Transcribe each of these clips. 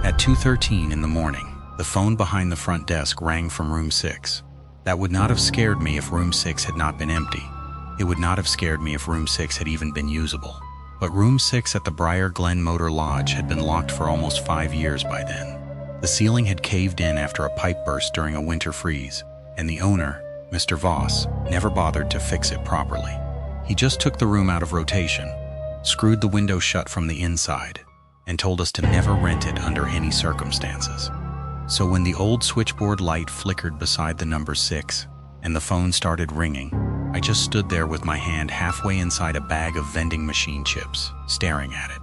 At 2:13 in the morning, the phone behind the front desk rang from room 6. That would not have scared me if room 6 had not been empty. It would not have scared me if room 6 had even been usable. But room 6 at the Briar Glen Motor Lodge had been locked for almost 5 years by then. The ceiling had caved in after a pipe burst during a winter freeze, and the owner, Mr. Voss, never bothered to fix it properly. He just took the room out of rotation, screwed the window shut from the inside, and told us to never rent it under any circumstances. So when the old switchboard light flickered beside the number 6 and the phone started ringing, I just stood there with my hand halfway inside a bag of vending machine chips, staring at it.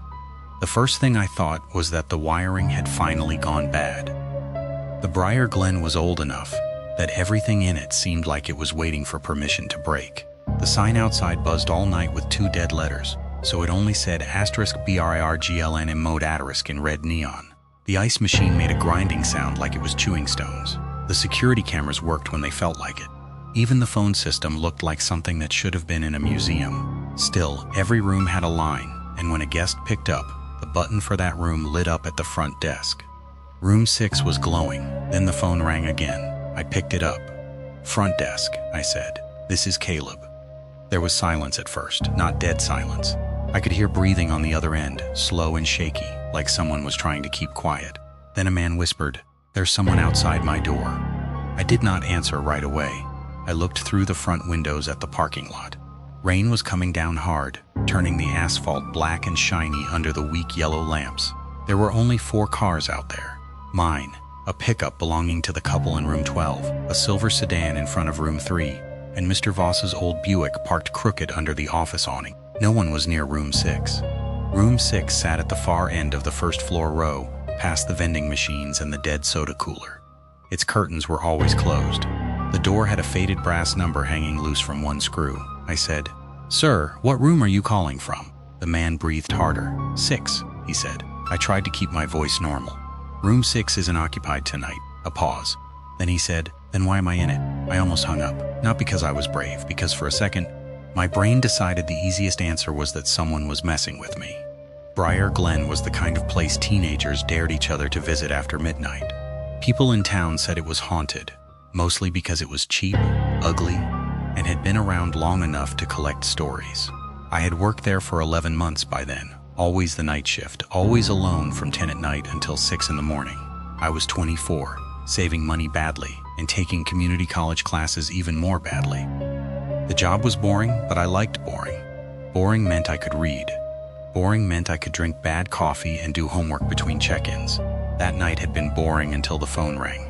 The first thing I thought was that the wiring had finally gone bad. The Briar Glen was old enough that everything in it seemed like it was waiting for permission to break. The sign outside buzzed all night with 2 dead letters, so it only said *BRIRGLN in mode * in red neon. The ice machine made a grinding sound like it was chewing stones. The security cameras worked when they felt like it. Even the phone system looked like something that should have been in a museum. Still, every room had a line, and when a guest picked up, the button for that room lit up at the front desk. Room 6 was glowing. Then the phone rang again. I picked it up. "Front desk," I said. "This is Caleb." There was silence at first, not dead silence. I could hear breathing on the other end, slow and shaky, like someone was trying to keep quiet. Then a man whispered, "There's someone outside my door." I did not answer right away. I looked through the front windows at the parking lot. Rain was coming down hard, turning the asphalt black and shiny under the weak yellow lamps. There were only 4 cars out there. Mine, a pickup belonging to the couple in room 12, a silver sedan in front of room 3, and Mr. Voss's old Buick parked crooked under the office awning. No one was near room 6. Room 6 sat at the far end of the first floor row, past the vending machines and the dead soda cooler. Its curtains were always closed. The door had a faded brass number hanging loose from one screw. I said, "Sir, what room are you calling from?" The man breathed harder. "6, he said. I tried to keep my voice normal. "Room 6 isn't occupied tonight." A pause. Then he said, "Then why am I in it?" I almost hung up. Not because I was brave, because for a second, my brain decided the easiest answer was that someone was messing with me. Briar Glen was the kind of place teenagers dared each other to visit after midnight. People in town said it was haunted, mostly because it was cheap, ugly, and had been around long enough to collect stories. I had worked there for 11 months by then, always the night shift, always alone from 10 at night until 6 in the morning. I was 24, saving money badly, and taking community college classes even more badly. The job was boring, but I liked boring. Boring meant I could read. Boring meant I could drink bad coffee and do homework between check-ins. That night had been boring until the phone rang.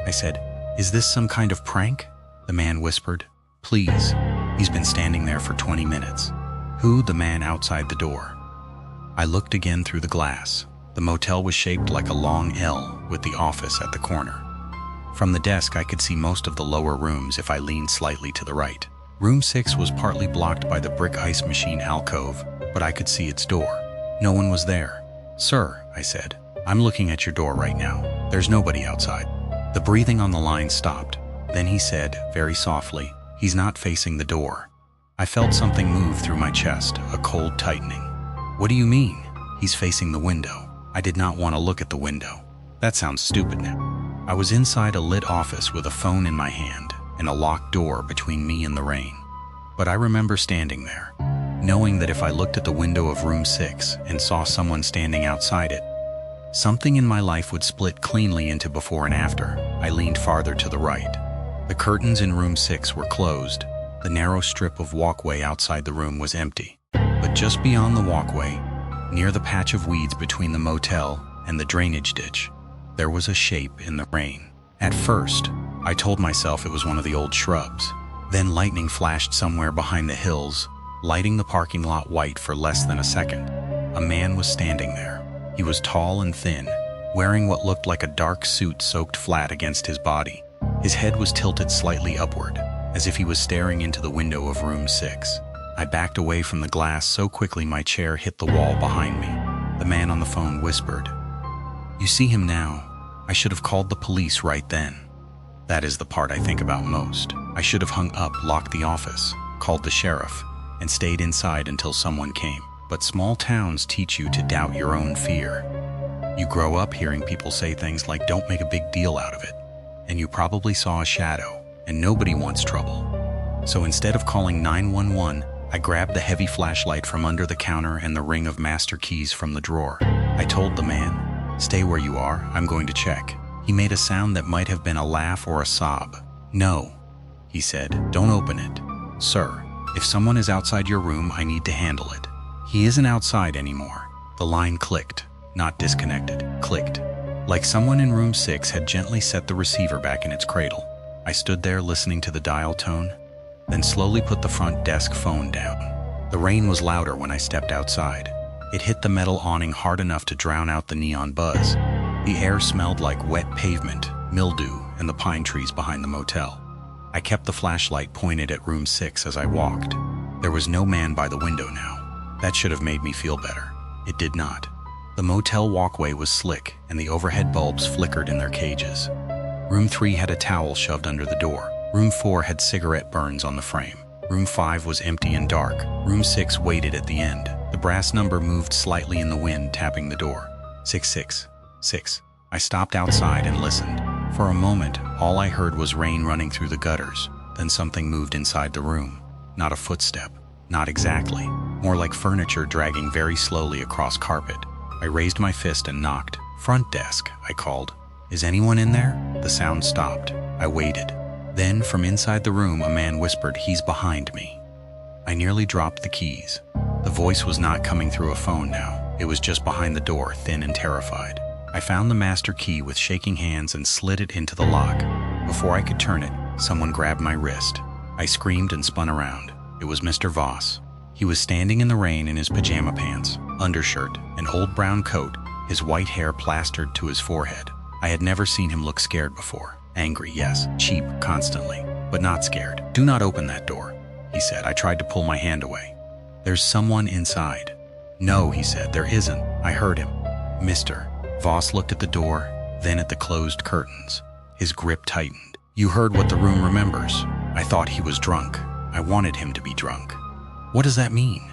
I said, "Is this some kind of prank?" The man whispered, "Please." He's been standing there for 20 minutes. "Who?" The man outside the door. I looked again through the glass. The motel was shaped like a long L with the office at the corner. From the desk, I could see most of the lower rooms if I leaned slightly to the right. Room 6 was partly blocked by the brick ice machine alcove, but I could see its door. No one was there. "Sir," I said, "I'm looking at your door right now. There's nobody outside." The breathing on the line stopped. Then he said, very softly, "He's not facing the door." I felt something move through my chest, a cold tightening. "What do you mean?" "He's facing the window." I did not want to look at the window. That sounds stupid now. I was inside a lit office with a phone in my hand and a locked door between me and the rain. But I remember standing there, knowing that if I looked at the window of room 6 and saw someone standing outside it, something in my life would split cleanly into before and after. I leaned farther to the right. The curtains in room 6 were closed. The narrow strip of walkway outside the room was empty. But just beyond the walkway, near the patch of weeds between the motel and the drainage ditch, there was a shape in the rain. At first, I told myself it was one of the old shrubs. Then lightning flashed somewhere behind the hills, lighting the parking lot white for less than a second. A man was standing there. He was tall and thin, wearing what looked like a dark suit soaked flat against his body. His head was tilted slightly upward, as if he was staring into the window of room 6. I backed away from the glass so quickly my chair hit the wall behind me. The man on the phone whispered, "You see him now. I should have called the police right then." That is the part I think about most. I should have hung up, locked the office, called the sheriff, and stayed inside until someone came. But small towns teach you to doubt your own fear. You grow up hearing people say things like, "Don't make a big deal out of it." And you probably saw a shadow, and nobody wants trouble. So instead of calling 911, I grabbed the heavy flashlight from under the counter and the ring of master keys from the drawer. I told the man, "Stay where you are, I'm going to check." He made a sound that might have been a laugh or a sob. "No," he said, "don't open it. Sir, if someone is outside your room, I need to handle it." He isn't outside anymore. The line clicked, not disconnected, clicked. Like someone in room 6 had gently set the receiver back in its cradle. I stood there listening to the dial tone, then slowly put the front desk phone down. The rain was louder when I stepped outside. It hit the metal awning hard enough to drown out the neon buzz. The air smelled like wet pavement, mildew, and the pine trees behind the motel. I kept the flashlight pointed at room 6 as I walked. There was no man by the window now. That should have made me feel better. It did not. The motel walkway was slick, and the overhead bulbs flickered in their cages. Room 3 had a towel shoved under the door. Room 4 had cigarette burns on the frame. Room 5 was empty and dark. Room 6 waited at the end. The brass number moved slightly in the wind, tapping the door. 666. I stopped outside and listened. For a moment, all I heard was rain running through the gutters. Then something moved inside the room. Not a footstep. Not exactly. More like furniture dragging very slowly across carpet. I raised my fist and knocked. "Front desk," I called. "Is anyone in there?" The sound stopped. I waited. Then, from inside the room, a man whispered, "He's behind me." I nearly dropped the keys. The voice was not coming through a phone now. It was just behind the door, thin and terrified. I found the master key with shaking hands and slid it into the lock. Before I could turn it, someone grabbed my wrist. I screamed and spun around. It was Mr. Voss. He was standing in the rain in his pajama pants, undershirt, an old brown coat, his white hair plastered to his forehead. I had never seen him look scared before. Angry, yes, cheap, constantly, but not scared. "Do not open that door," he said. I tried to pull my hand away. "There's someone inside." "No," he said, "there isn't." I heard him. "Mr." Voss looked at the door, then at the closed curtains. His grip tightened. "You heard what the room remembers." I thought he was drunk. I wanted him to be drunk. "What does that mean?"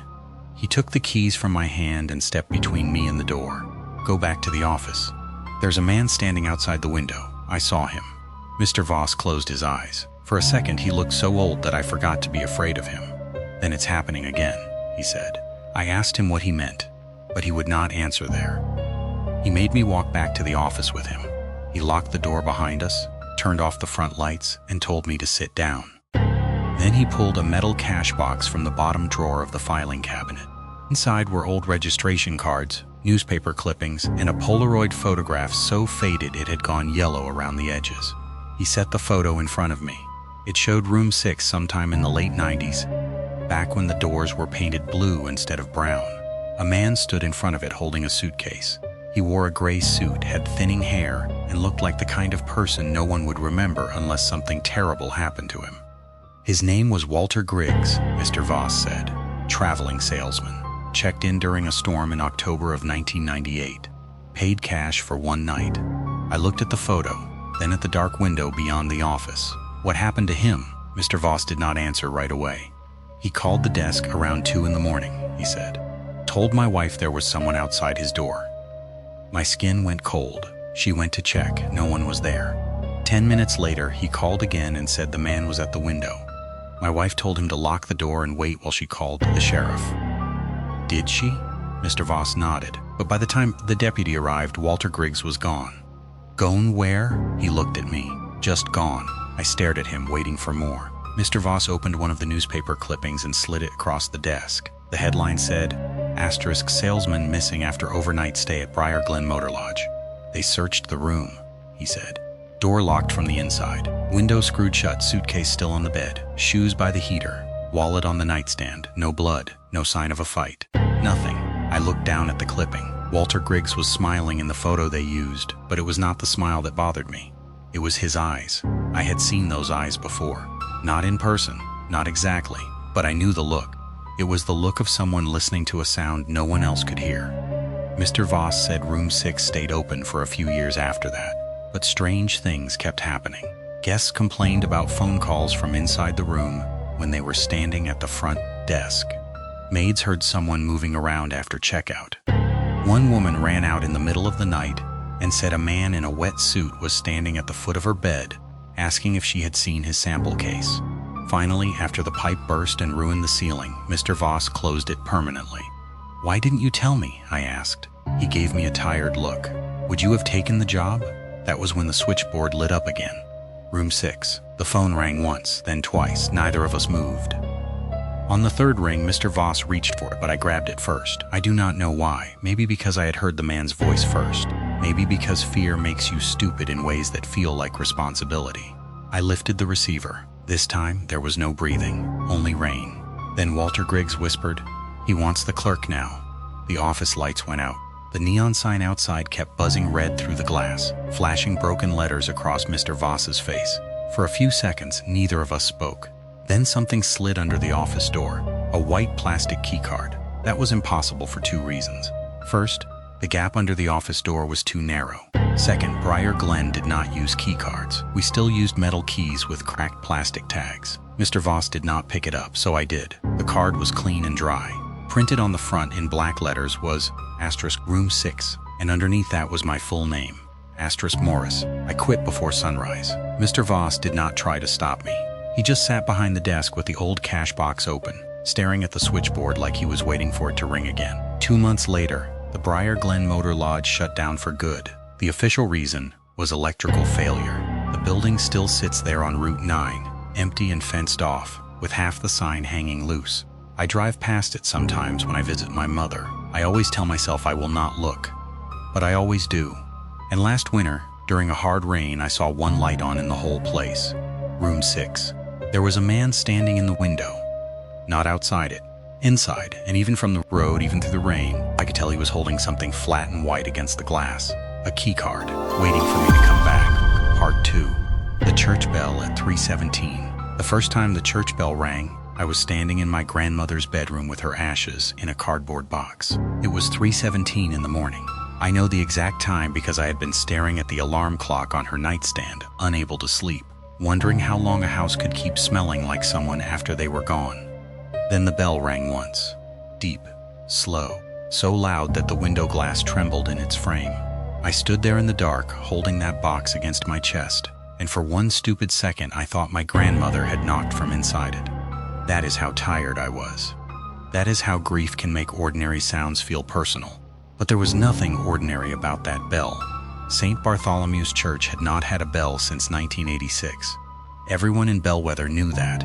He took the keys from my hand and stepped between me and the door. "Go back to the office. There's a man standing outside the window. I saw him." Mr. Voss closed his eyes. For a second, he looked so old that I forgot to be afraid of him. "Then it's happening again," he said. I asked him what he meant, but he would not answer there. He made me walk back to the office with him. He locked the door behind us, turned off the front lights, and told me to sit down. Then he pulled a metal cash box from the bottom drawer of the filing cabinet. Inside were old registration cards, newspaper clippings, and a Polaroid photograph so faded it had gone yellow around the edges. He set the photo in front of me. It showed room 6 sometime in the late 90s, back when the doors were painted blue instead of brown. A man stood in front of it holding a suitcase. He wore a gray suit, had thinning hair, and looked like the kind of person no one would remember unless something terrible happened to him. His name was Walter Griggs, Mr. Voss said. Traveling salesman. Checked in during a storm in October of 1998. Paid cash for one night. I looked at the photo, then at the dark window beyond the office. What happened to him? Mr. Voss did not answer right away. He called the desk around 2 in the morning, he said. Told my wife there was someone outside his door. My skin went cold. She went to check. No one was there. 10 minutes later, he called again and said the man was at the window. My wife told him to lock the door and wait while she called the sheriff. Did she? Mr. Voss nodded. But by the time the deputy arrived, Walter Griggs was gone. Gone where? He looked at me. Just gone. I stared at him, waiting for more. Mr. Voss opened one of the newspaper clippings and slid it across the desk. The headline said, * salesman missing after overnight stay at Briar Glen Motor Lodge. They searched the room, he said. Door locked from the inside. Window screwed shut, suitcase still on the bed. Shoes by the heater. Wallet on the nightstand. No blood. No sign of a fight. Nothing. I looked down at the clipping. Walter Griggs was smiling in the photo they used, but it was not the smile that bothered me. It was his eyes. I had seen those eyes before. Not in person. Not exactly. But I knew the look. It was the look of someone listening to a sound no one else could hear. Mr. Voss said room 6 stayed open for a few years after that. But strange things kept happening. Guests complained about phone calls from inside the room when they were standing at the front desk. Maids heard someone moving around after checkout. One woman ran out in the middle of the night and said a man in a wet suit was standing at the foot of her bed, asking if she had seen his sample case. Finally, after the pipe burst and ruined the ceiling, Mr. Voss closed it permanently. "Why didn't you tell me?" I asked. He gave me a tired look. "Would you have taken the job?" That was when the switchboard lit up again. Room 6. The phone rang once, then twice. Neither of us moved. On the third ring, Mr. Voss reached for it, but I grabbed it first. I do not know why. Maybe because I had heard the man's voice first. Maybe because fear makes you stupid in ways that feel like responsibility. I lifted the receiver. This time, there was no breathing, only rain. Then Walter Griggs whispered, "He wants the clerk now." The office lights went out. The neon sign outside kept buzzing red through the glass, flashing broken letters across Mr. Voss's face. For a few seconds, neither of us spoke. Then something slid under the office door, a white plastic keycard. That was impossible for two reasons. First, the gap under the office door was too narrow. Second, Briar Glen did not use keycards. We still used metal keys with cracked plastic tags. Mr. Voss did not pick it up, so I did. The card was clean and dry. Printed on the front in black letters was *Room 6, and underneath that was my full name, *Morris. I quit before sunrise. Mr. Voss did not try to stop me. He just sat behind the desk with the old cash box open, staring at the switchboard like he was waiting for it to ring again. 2 months later, the Briar Glen Motor Lodge shut down for good. The official reason was electrical failure. The building still sits there on Route 9, empty and fenced off, with half the sign hanging loose. I drive past it sometimes when I visit my mother. I always tell myself I will not look, but I always do. And last winter, during a hard rain, I saw one light on in the whole place. Room 6. There was a man standing in the window. Not outside it. Inside, and even from the road, even through the rain, I could tell he was holding something flat and white against the glass. A key card, waiting for me to come back. Part 2. The church bell at 3:17. The first time the church bell rang, I was standing in my grandmother's bedroom with her ashes in a cardboard box. It was 3:17 in the morning. I know the exact time because I had been staring at the alarm clock on her nightstand, unable to sleep, wondering how long a house could keep smelling like someone after they were gone. Then the bell rang once. Deep, slow, so loud that the window glass trembled in its frame. I stood there in the dark, holding that box against my chest, and for one stupid second I thought my grandmother had knocked from inside it. That is how tired I was. That is how grief can make ordinary sounds feel personal. But there was nothing ordinary about that bell. St. Bartholomew's Church had not had a bell since 1986. Everyone in Bellwether knew that.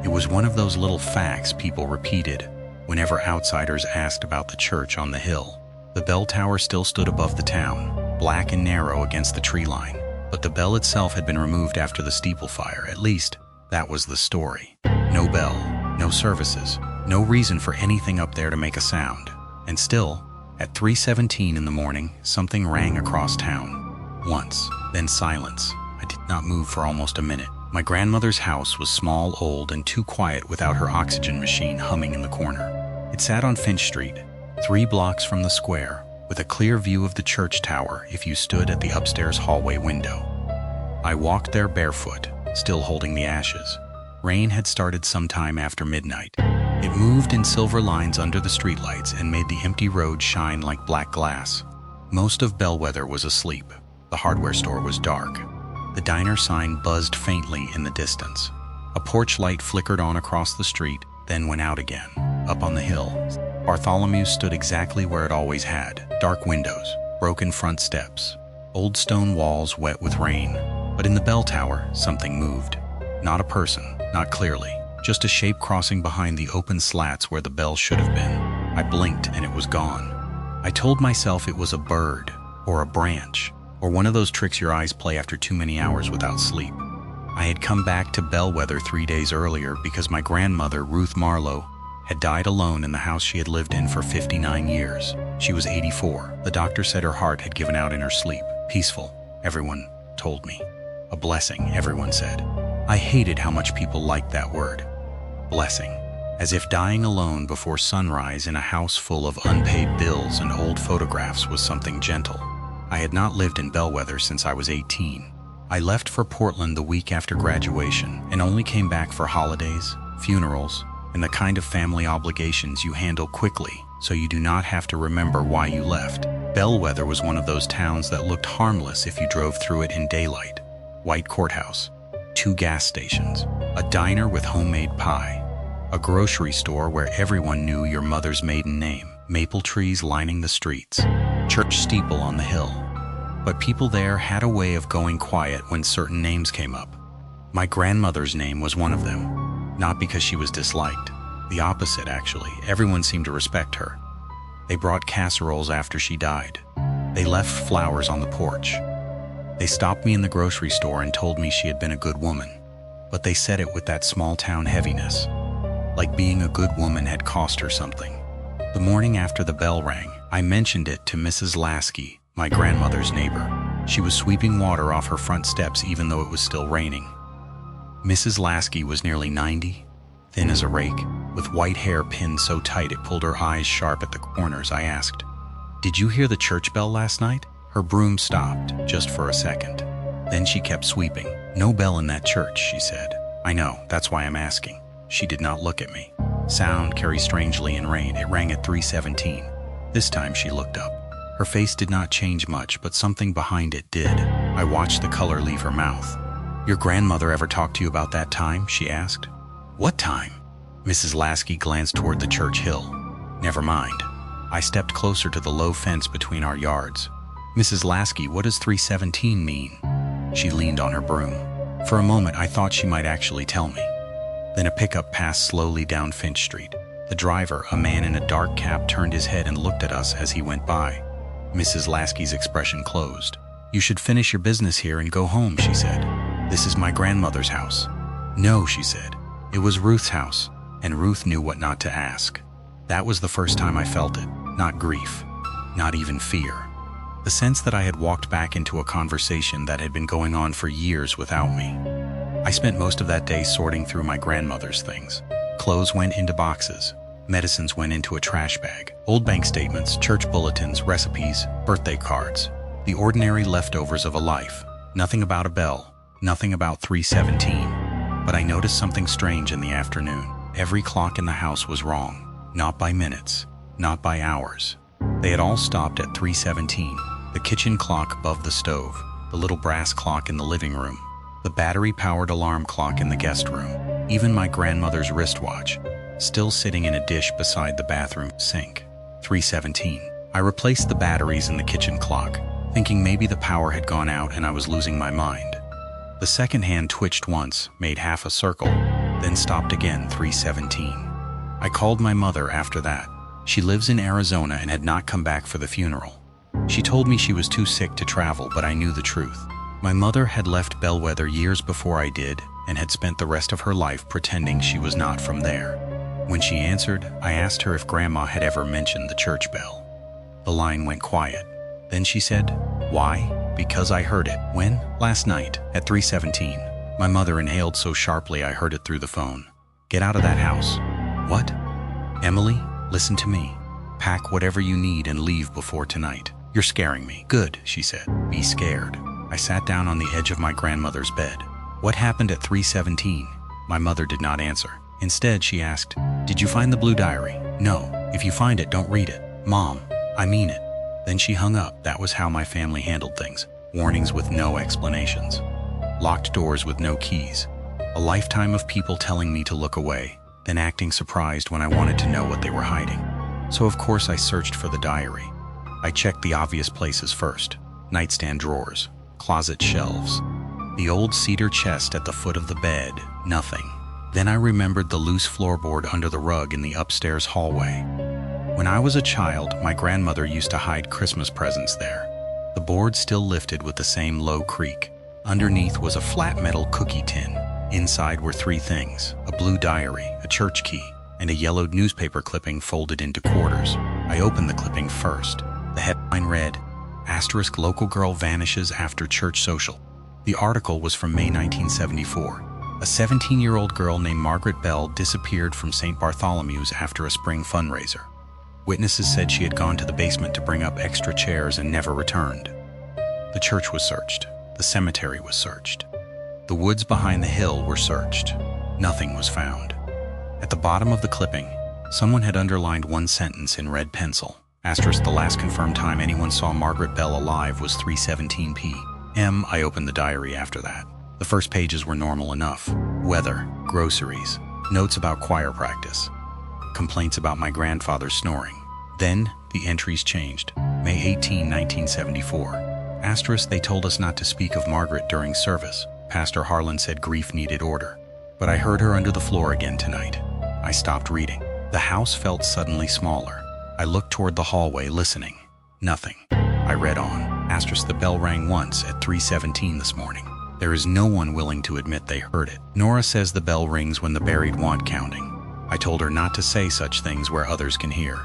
It was one of those little facts people repeated whenever outsiders asked about the church on the hill. The bell tower still stood above the town, black and narrow against the tree line, but the bell itself had been removed after the steeple fire. At least, that was the story. No bell, no services, no reason for anything up there to make a sound. And still, at 3:17 in the morning, something rang across town. Once, then silence. I did not move for almost a minute. My grandmother's house was small, old, and too quiet without her oxygen machine humming in the corner. It sat on Finch Street, 3 blocks from the square, with a clear view of the church tower if you stood at the upstairs hallway window. I walked there barefoot, still holding the ashes. Rain had started sometime after midnight. It moved in silver lines under the streetlights and made the empty road shine like black glass. Most of Bellwether was asleep. The hardware store was dark. The diner sign buzzed faintly in the distance. A porch light flickered on across the street, then went out again. Up on the hill, Bartholomew's stood exactly where it always had. Dark windows, broken front steps, old stone walls wet with rain. But in the bell tower, something moved. Not a person, not clearly. Just a shape crossing behind the open slats where the bell should have been. I blinked and it was gone. I told myself it was a bird, or a branch, or one of those tricks your eyes play after too many hours without sleep. I had come back to Bellwether 3 days earlier because my grandmother, Ruth Marlowe, had died alone in the house she had lived in for 59 years. She was 84. The doctor said her heart had given out in her sleep. Peaceful, everyone told me. A blessing, everyone said. I hated how much people liked that word. Blessing. As if dying alone before sunrise in a house full of unpaid bills and old photographs was something gentle. I had not lived in Bellwether since I was 18. I left for Portland the week after graduation and only came back for holidays, funerals, and the kind of family obligations you handle quickly so you do not have to remember why you left. Bellwether was one of those towns that looked harmless if you drove through it in daylight. White courthouse, 2 gas stations, a diner with homemade pie, a grocery store where everyone knew your mother's maiden name, maple trees lining the streets, church steeple on the hill. But people there had a way of going quiet when certain names came up. My grandmother's name was one of them, not because she was disliked. The opposite, actually. Everyone seemed to respect her. They brought casseroles after she died. They left flowers on the porch. They stopped me in the grocery store and told me she had been a good woman. But they said it with that small-town heaviness, like being a good woman had cost her something. The morning after the bell rang, I mentioned it to Mrs. Lasky, my grandmother's neighbor. She was sweeping water off her front steps even though it was still raining. Mrs. Lasky was nearly 90, thin as a rake, with white hair pinned so tight it pulled her eyes sharp at the corners. I asked, "Did you hear the church bell last night?" Her broom stopped, just for a second. Then she kept sweeping. "No bell in that church," she said. "I know, that's why I'm asking." She did not look at me. Sound carries strangely in rain. It rang at 3:17. This time she looked up. Her face did not change much, but something behind it did. I watched the color leave her mouth. "Your grandmother ever talked to you about that time?" she asked. "What time?" Mrs. Lasky glanced toward the church hill. "Never mind." I stepped closer to the low fence between our yards. "Mrs. Lasky, what does 3:17 mean?" She leaned on her broom. For a moment, I thought she might actually tell me. Then a pickup passed slowly down Finch Street. The driver, a man in a dark cap, turned his head and looked at us as he went by. Mrs. Lasky's expression closed. "You should finish your business here and go home," she said. "This is my grandmother's house." "No," she said. "It was Ruth's house." And Ruth knew what not to ask. That was the first time I felt it. Not grief. Not even fear. The sense that I had walked back into a conversation that had been going on for years without me. I spent most of that day sorting through my grandmother's things. Clothes went into boxes. Medicines went into a trash bag. Old bank statements, church bulletins, recipes, birthday cards. The ordinary leftovers of a life. Nothing about a bell. Nothing about 3:17. But I noticed something strange in the afternoon. Every clock in the house was wrong. Not by minutes. Not by hours. They had all stopped at 3:17. The kitchen clock above the stove. The little brass clock in the living room. The battery-powered alarm clock in the guest room. Even my grandmother's wristwatch, still sitting in a dish beside the bathroom sink. 3:17. I replaced the batteries in the kitchen clock, thinking maybe the power had gone out and I was losing my mind. The second hand twitched once, made half a circle, then stopped again. 3:17. I called my mother after that. She lives in Arizona and had not come back for the funeral. She told me she was too sick to travel, but I knew the truth. My mother had left Bellwether years before I did and had spent the rest of her life pretending she was not from there. When she answered, I asked her if Grandma had ever mentioned the church bell. The line went quiet. Then she said, "Why?" "Because I heard it." "When?" "Last night, at 3:17. My mother inhaled so sharply I heard it through the phone. "Get out of that house." "What?" "Emily, listen to me. Pack whatever you need and leave before tonight. You're scaring me." "Good," she said. "Be scared." I sat down on the edge of my grandmother's bed. "What happened at 3:17? My mother did not answer. Instead, she asked, "Did you find the blue diary?" "No. If you find it, don't read it." "Mom, I mean it." Then she hung up. That was how my family handled things. Warnings with no explanations. Locked doors with no keys. A lifetime of people telling me to look away, then acting surprised when I wanted to know what they were hiding. So of course I searched for the diary. I checked the obvious places first. Nightstand drawers, closet shelves, the old cedar chest at the foot of the bed, nothing. Then I remembered the loose floorboard under the rug in the upstairs hallway. When I was a child, my grandmother used to hide Christmas presents there. The board still lifted with the same low creak. Underneath was a flat metal cookie tin. Inside were 3 things: a blue diary, a church key, and a yellowed newspaper clipping folded into quarters. I opened the clipping first. The headline read, "Asterisk local girl vanishes after church social." The article was from May 1974. A 17-year-old girl named Margaret Bell disappeared from St. Bartholomew's after a spring fundraiser. Witnesses said she had gone to the basement to bring up extra chairs and never returned. The church was searched. The cemetery was searched. The woods behind the hill were searched. Nothing was found. At the bottom of the clipping, Someone had underlined one sentence in red pencil. Asterisk, the last confirmed time anyone saw Margaret Bell alive was 3:17 p.m. I opened the diary after that. The first pages were normal enough. Weather, groceries, notes about choir practice, complaints about my grandfather snoring. Then, the entries changed. May 18, 1974. Asterisk, they told us not to speak of Margaret during service. Pastor Harlan said grief needed order. But I heard her under the floor again tonight. I stopped reading. The house felt suddenly smaller. I looked toward the hallway, listening. Nothing. I read on. Asterisk, the bell rang once at 3:17 this morning. There is no one willing to admit they heard it. Nora says the bell rings when the buried want counting. I told her not to say such things where others can hear.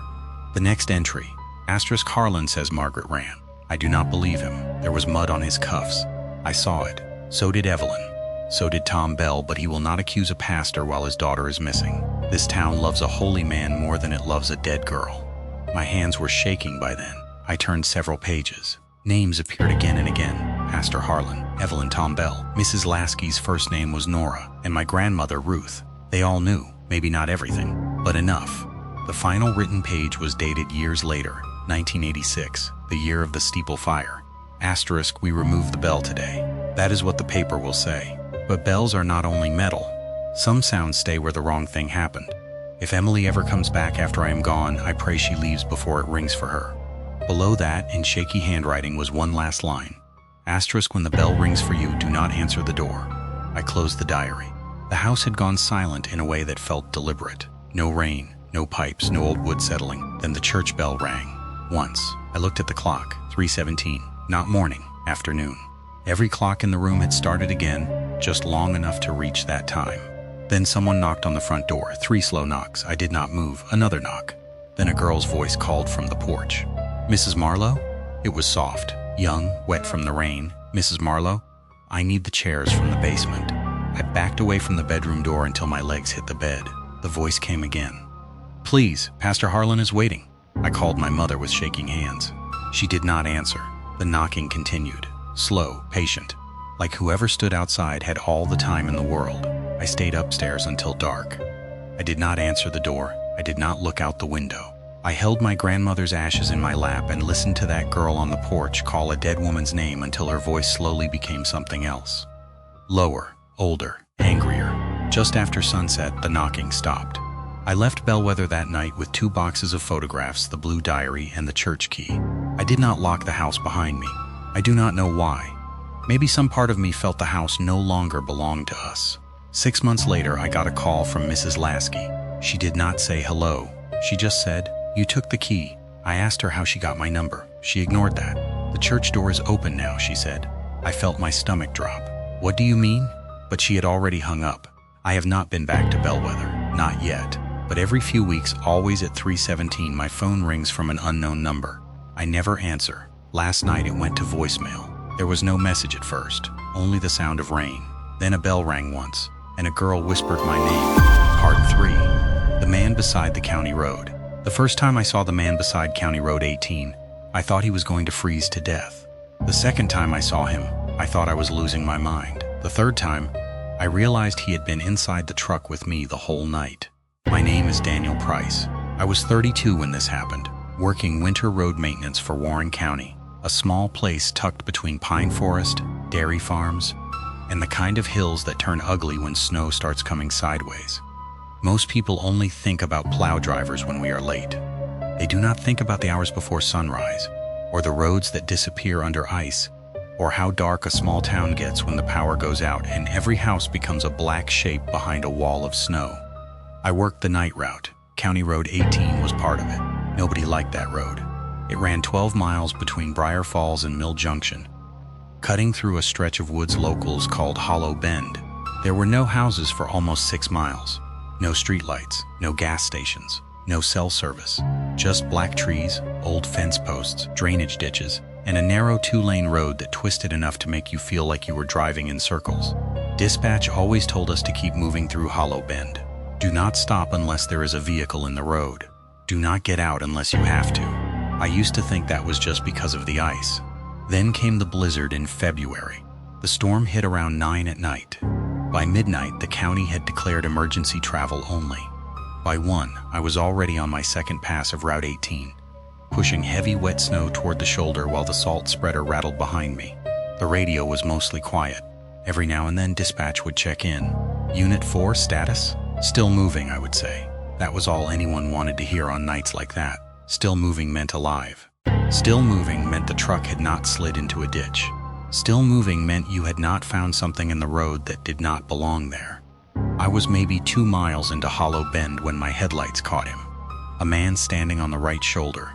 The next entry. Asterisk, Harlan says Margaret ran. I do not believe him. There was mud on his cuffs. I saw it. So did Evelyn. So did Tom Bell, but he will not accuse a pastor while his daughter is missing. This town loves a holy man more than it loves a dead girl. My hands were shaking by then. I turned several pages. Names appeared again and again. Pastor Harlan, Evelyn, Tom Bell. Mrs. Lasky's first name was Nora, and my grandmother, Ruth. They all knew, maybe not everything, but enough. The final written page was dated years later, 1986, the year of the steeple fire. Asterisk, we removed the bell today. That is what the paper will say. But bells are not only metal. Some sounds stay where the wrong thing happened. If Emily ever comes back after I am gone, I pray she leaves before it rings for her. Below that, in shaky handwriting, was one last line. Asterisk, when the bell rings for you, do not answer the door. I closed the diary. The house had gone silent in a way that felt deliberate. No rain, no pipes, no old wood settling. Then the church bell rang. Once. I looked at the clock. 3:17. Not morning, afternoon. Every clock in the room had started again, just long enough to reach that time. Then someone knocked on the front door. 3 slow knocks. I did not move. Another knock. Then a girl's voice called from the porch. Mrs. Marlowe? It was soft, young, wet from the rain. Mrs. Marlowe? I need the chairs from the basement. I backed away from the bedroom door until my legs hit the bed. The voice came again. Please, Pastor Harlan is waiting. I called my mother with shaking hands. She did not answer. The knocking continued. Slow, patient. Like whoever stood outside had all the time in the world. I stayed upstairs until dark. I did not answer the door. I did not look out the window. I held my grandmother's ashes in my lap and listened to that girl on the porch call a dead woman's name until her voice slowly became something else. Lower, older, angrier. Just after sunset, the knocking stopped. I left Bellwether that night with 2 boxes of photographs, the blue diary, and the church key. I did not lock the house behind me. I do not know why. Maybe some part of me felt the house no longer belonged to us. 6 months later, I got a call from Mrs. Lasky. She did not say hello. She just said, "You took the key." I asked her how she got my number. She ignored that. "The church door is open now," she said. I felt my stomach drop. "What do you mean?" But she had already hung up. I have not been back to Bellwether. Not yet. But every few weeks, always at 3:17, my phone rings from an unknown number. I never answer. Last night it went to voicemail. There was no message at first, only the sound of rain. Then a bell rang once, and a girl whispered my name. Part 3. The man beside the county road. The first time I saw the man beside County Road 18, I thought he was going to freeze to death. The second time I saw him, I thought I was losing my mind. The third time, I realized he had been inside the truck with me the whole night. My name is Daniel Price. I was 32 when this happened, working winter road maintenance for Warren County, a small place tucked between pine forest, dairy farms, and the kind of hills that turn ugly when snow starts coming sideways. Most people only think about plow drivers when we are late. They do not think about the hours before sunrise, or the roads that disappear under ice, or how dark a small town gets when the power goes out and every house becomes a black shape behind a wall of snow. I worked the night route. County Road 18 was part of it. Nobody liked that road. It ran 12 miles between Briar Falls and Mill Junction, cutting through a stretch of woods locals called Hollow Bend. There were no houses for almost 6 miles. No streetlights, no gas stations, no cell service. Just black trees, old fence posts, drainage ditches, and a narrow 2-lane road that twisted enough to make you feel like you were driving in circles. Dispatch always told us to keep moving through Hollow Bend. Do not stop unless there is a vehicle in the road. Do not get out unless you have to. I used to think that was just because of the ice. Then came the blizzard in February. The storm hit around 9 at night. By midnight, the county had declared emergency travel only. By 1, I was already on my second pass of Route 18, pushing heavy wet snow toward the shoulder while the salt spreader rattled behind me. The radio was mostly quiet. Every now and then dispatch would check in. Unit 4 status? Still moving, I would say. That was all anyone wanted to hear on nights like that. Still moving meant alive. Still moving meant the truck had not slid into a ditch. Still moving meant you had not found something in the road that did not belong there. I was maybe 2 miles into Hollow Bend when my headlights caught him. A man standing on the right shoulder.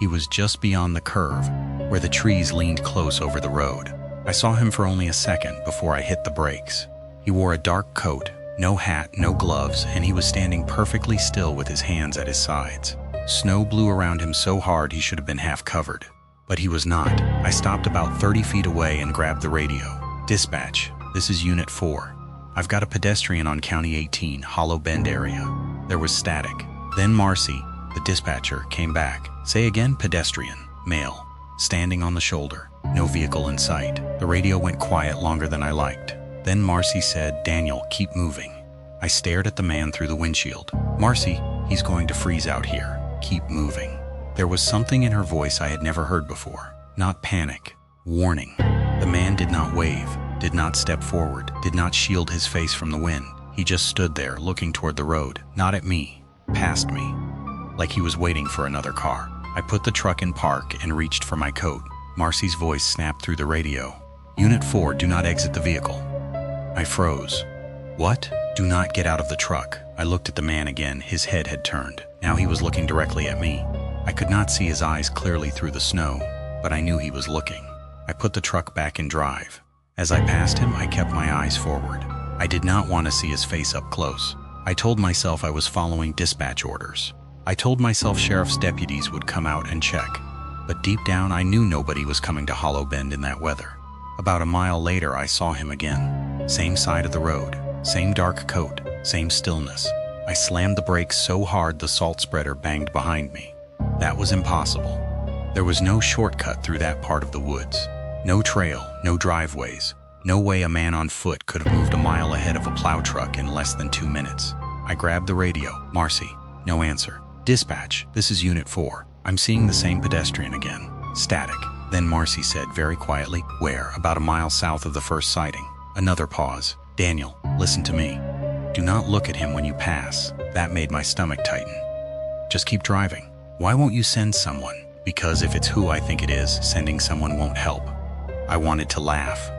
He was just beyond the curve, where the trees leaned close over the road. I saw him for only a second before I hit the brakes. He wore a dark coat, no hat, no gloves, and he was standing perfectly still with his hands at his sides. Snow blew around him so hard he should have been half covered. But he was not. I stopped about 30 feet away and grabbed the radio. Dispatch, this is Unit 4. I've got a pedestrian on County 18, Hollow Bend area. There was static. Then Marcy, the dispatcher, came back. Say again, pedestrian, male, standing on the shoulder. No vehicle in sight. The radio went quiet longer than I liked. Then Marcy said, Daniel, keep moving. I stared at the man through the windshield. Marcy, he's going to freeze out here. Keep moving. There was something in her voice I had never heard before. Not panic, warning. The man did not wave, did not step forward, did not shield his face from the wind. He just stood there, looking toward the road, not at me, past me, like he was waiting for another car. I put the truck in park and reached for my coat. Marcy's voice snapped through the radio. Unit 4, do not exit the vehicle. I froze. What? Do not get out of the truck. I looked at the man again. His head had turned. Now he was looking directly at me. I could not see his eyes clearly through the snow, but I knew he was looking. I put the truck back in drive. As I passed him, I kept my eyes forward. I did not want to see his face up close. I told myself I was following dispatch orders. I told myself sheriff's deputies would come out and check. But deep down, I knew nobody was coming to Hollow Bend in that weather. About a mile later, I saw him again. Same side of the road, same dark coat, same stillness. I slammed the brakes so hard the salt spreader banged behind me. That was impossible. There was no shortcut through that part of the woods. No trail, no driveways. No way a man on foot could have moved a mile ahead of a plow truck in less than 2 minutes. I grabbed the radio. Marcy. No answer. Dispatch, this is Unit 4. I'm seeing the same pedestrian again. Static. Then Marcy said very quietly, where? About a mile south of the first sighting. Another pause. Daniel, listen to me. Do not look at him when you pass. That made my stomach tighten. Just keep driving. Why won't you send someone? Because if it's who I think it is, sending someone won't help. I wanted to laugh.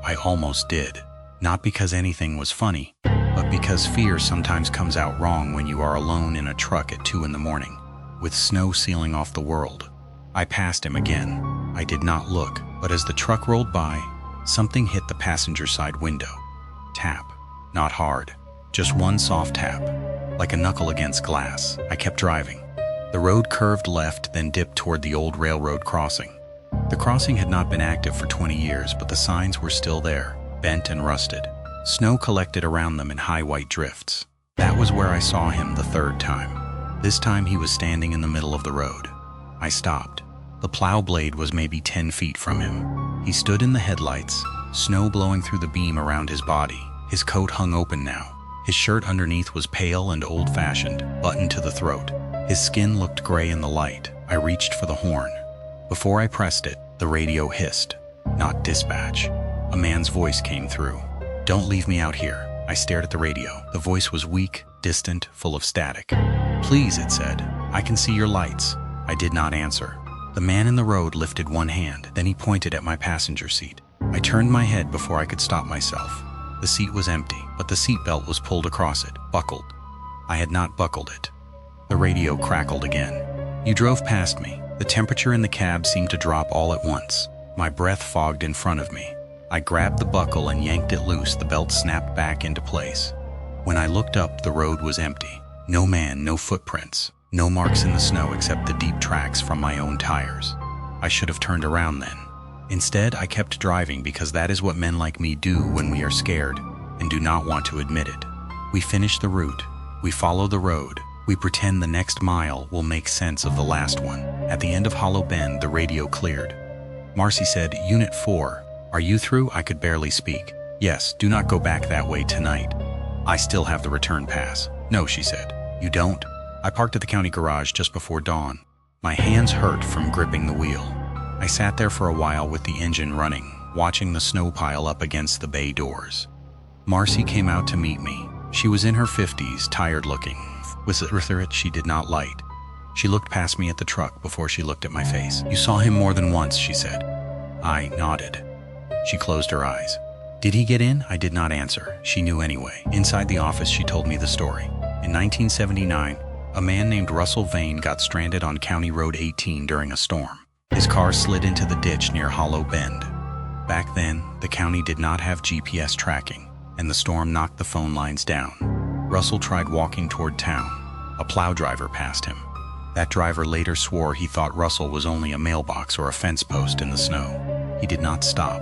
I almost did. Not because anything was funny, but because fear sometimes comes out wrong when you are alone in a truck at 2 in the morning, with snow sealing off the world. I passed him again. I did not look, but as the truck rolled by, something hit the passenger side window. Tap. Not hard. Just one soft tap, like a knuckle against glass. I kept driving. The road curved left, then dipped toward the old railroad crossing. The crossing had not been active for 20 years, but the signs were still there, bent and rusted. Snow collected around them in high white drifts. That was where I saw him the third time. This time he was standing in the middle of the road. I stopped. The plow blade was maybe 10 feet from him. He stood in the headlights, snow blowing through the beam around his body. His coat hung open now. His shirt underneath was pale and old-fashioned, buttoned to the throat. His skin looked gray in the light. I reached for the horn. Before I pressed it, the radio hissed. Not dispatch. A man's voice came through. Don't leave me out here. I stared at the radio. The voice was weak, distant, full of static. Please, it said. I can see your lights. I did not answer. The man in the road lifted one hand, then he pointed at my passenger seat. I turned my head before I could stop myself. The seat was empty, but the seatbelt was pulled across it, buckled. I had not buckled it. The radio crackled again. You drove past me. The temperature in the cab seemed to drop all at once. My breath fogged in front of me. I grabbed the buckle and yanked it loose. The belt snapped back into place. When I looked up, the road was empty. No man, no footprints. No marks in the snow except the deep tracks from my own tires. I should have turned around then. Instead, I kept driving because that is what men like me do when we are scared and do not want to admit it. We finish the route. We follow the road. We pretend the next mile will make sense of the last one. At the end of Hollow Bend, the radio cleared. Marcy said, Unit 4, are you through? I could barely speak. Yes, do not go back that way tonight. I still have the return pass. No, she said. You don't? I parked at the county garage just before dawn. My hands hurt from gripping the wheel. I sat there for a while with the engine running, watching the snow pile up against the bay doors. Marcy came out to meet me. She was in her 50s, tired looking, with a cigarette she did not light. She looked past me at the truck before she looked at my face. You saw him more than once, she said. I nodded. She closed her eyes. Did he get in? I did not answer. She knew anyway. Inside the office, she told me the story. In 1979, a man named Russell Vane got stranded on County Road 18 during a storm. His car slid into the ditch near Hollow Bend. Back then, the county did not have GPS tracking, and the storm knocked the phone lines down. Russell tried walking toward town. A plow driver passed him. That driver later swore he thought Russell was only a mailbox or a fence post in the snow. He did not stop.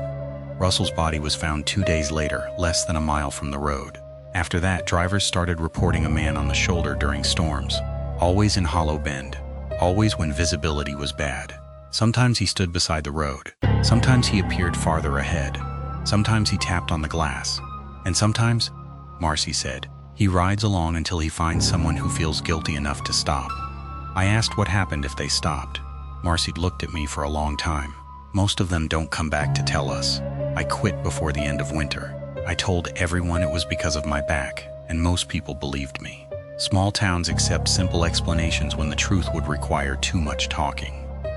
Russell's body was found 2 days later, less than a mile from the road. After that, drivers started reporting a man on the shoulder during storms. Always in Hollow Bend. Always when visibility was bad. Sometimes he stood beside the road. Sometimes he appeared farther ahead. Sometimes he tapped on the glass. And sometimes, Marcy said, he rides along until he finds someone who feels guilty enough to stop. I asked what happened if they stopped. Marcy looked at me for a long time. Most of them don't come back to tell us. I quit before the end of winter. I told everyone it was because of my back, and most people believed me. Small towns accept simple explanations when the truth would require too much talking.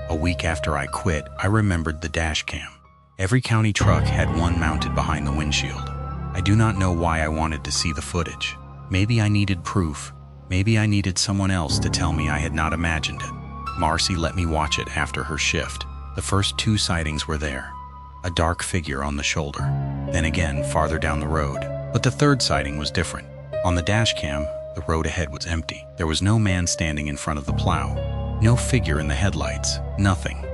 A week after I quit, I remembered the dash cam. Every county truck had one mounted behind the windshield. I do not know why I wanted to see the footage. Maybe I needed proof. Maybe I needed someone else to tell me I had not imagined it. Marcy let me watch it after her shift. The first 2 sightings were there. A dark figure on the shoulder. Then again, farther down the road. But the 3rd sighting was different. On the dash cam, the road ahead was empty. There was no man standing in front of the plow. No figure in the headlights. Nothing.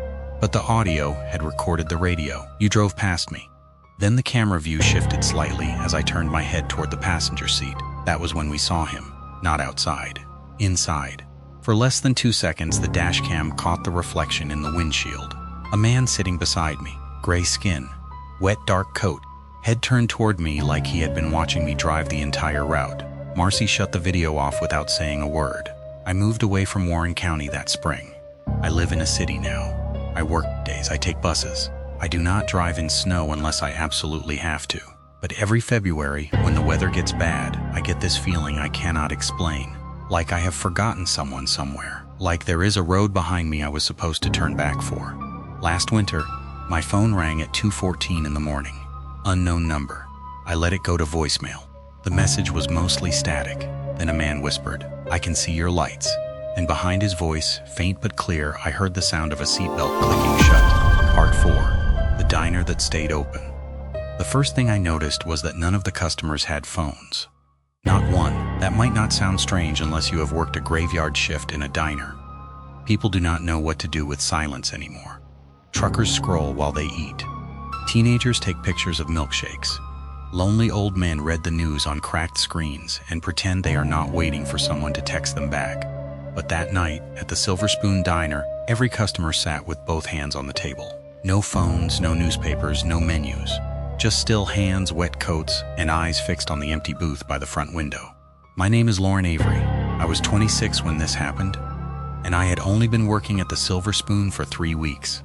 But the audio had recorded the radio. You drove past me. Then the camera view shifted slightly as I turned my head toward the passenger seat. That was when we saw him. Not outside. Inside. For less than 2 seconds, the dash cam caught the reflection in the windshield. A man sitting beside me. Gray skin. Wet dark coat. Head turned toward me like he had been watching me drive the entire route. Marcy shut the video off without saying a word. I moved away from Warren County that spring. I live in a city now. I work days. I take buses. I do not drive in snow unless I absolutely have to. But every February, when the weather gets bad, I get this feeling I cannot explain. Like I have forgotten someone somewhere. Like there is a road behind me I was supposed to turn back for. Last winter, my phone rang at 2:14 in the morning. Unknown number. I let it go to voicemail. The message was mostly static. Then a man whispered, "I can see your lights." And behind his voice, faint but clear, I heard the sound of a seatbelt clicking shut. Part 4. The diner that stayed open. The first thing I noticed was that none of the customers had phones. Not one. That might not sound strange unless you have worked a graveyard shift in a diner. People do not know what to do with silence anymore. Truckers scroll while they eat. Teenagers take pictures of milkshakes. Lonely old men read the news on cracked screens and pretend they are not waiting for someone to text them back. But that night, at the Silver Spoon Diner, every customer sat with both hands on the table. No phones, no newspapers, no menus. Just still hands, wet coats, and eyes fixed on the empty booth by the front window. My name is Lauren Avery. I was 26 when this happened, and I had only been working at the Silver Spoon for 3 weeks.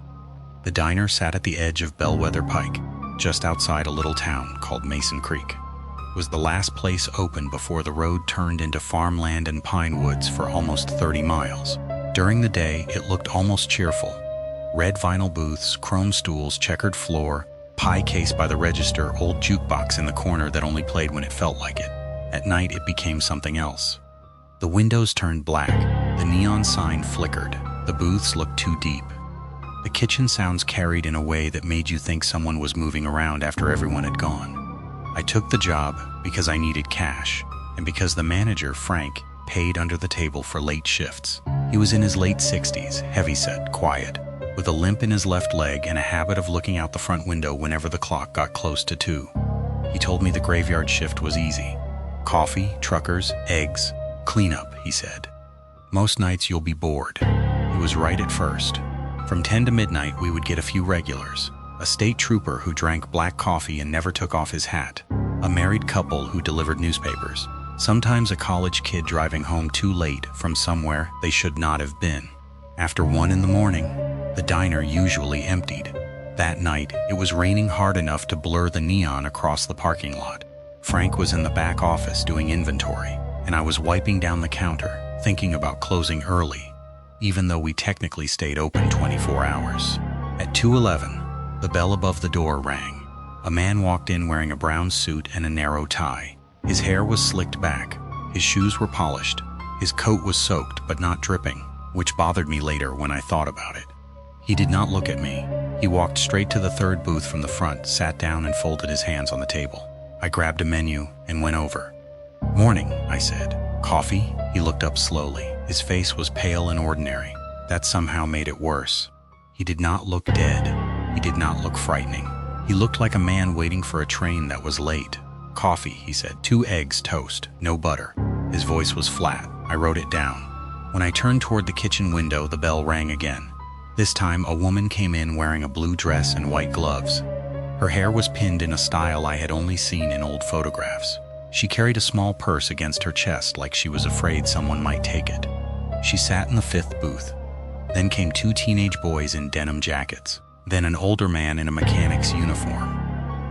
The diner sat at the edge of Bellwether Pike, just outside a little town called Mason Creek. It was the last place open before the road turned into farmland and pine woods for almost 30 miles. During the day, it looked almost cheerful. Red vinyl booths, chrome stools, checkered floor, pie case by the register, old jukebox in the corner that only played when it felt like it. At night, it became something else. The windows turned black. The neon sign flickered. The booths looked too deep. The kitchen sounds carried in a way that made you think someone was moving around after everyone had gone. I took the job because I needed cash, and because the manager, Frank, paid under the table for late shifts. He was in his late 60s, heavyset, quiet, with a limp in his left leg and a habit of looking out the front window whenever the clock got close to 2. He told me the graveyard shift was easy. Coffee, truckers, eggs, cleanup, he said. Most nights you'll be bored. He was right at first. From 10 to midnight, we would get a few regulars. A state trooper who drank black coffee and never took off his hat. A married couple who delivered newspapers. Sometimes a college kid driving home too late from somewhere they should not have been. After 1 in the morning, the diner usually emptied. That night, it was raining hard enough to blur the neon across the parking lot. Frank was in the back office doing inventory, and I was wiping down the counter, thinking about closing early, even though we technically stayed open 24 hours. At 2:11, the bell above the door rang. A man walked in wearing a brown suit and a narrow tie. His hair was slicked back, his shoes were polished, his coat was soaked but not dripping, which bothered me later when I thought about it. He did not look at me. He walked straight to the third booth from the front, sat down and folded his hands on the table. I grabbed a menu and went over. "Morning," I said. "Coffee?" He looked up slowly. His face was pale and ordinary. That somehow made it worse. He did not look dead. He did not look frightening. He looked like a man waiting for a train that was late. "Coffee," he said. "2 eggs, toast, no butter." His voice was flat. I wrote it down. When I turned toward the kitchen window, the bell rang again. This time, a woman came in wearing a blue dress and white gloves. Her hair was pinned in a style I had only seen in old photographs. She carried a small purse against her chest like she was afraid someone might take it. She sat in the 5th booth. Then came 2 teenage boys in denim jackets. Then an older man in a mechanic's uniform.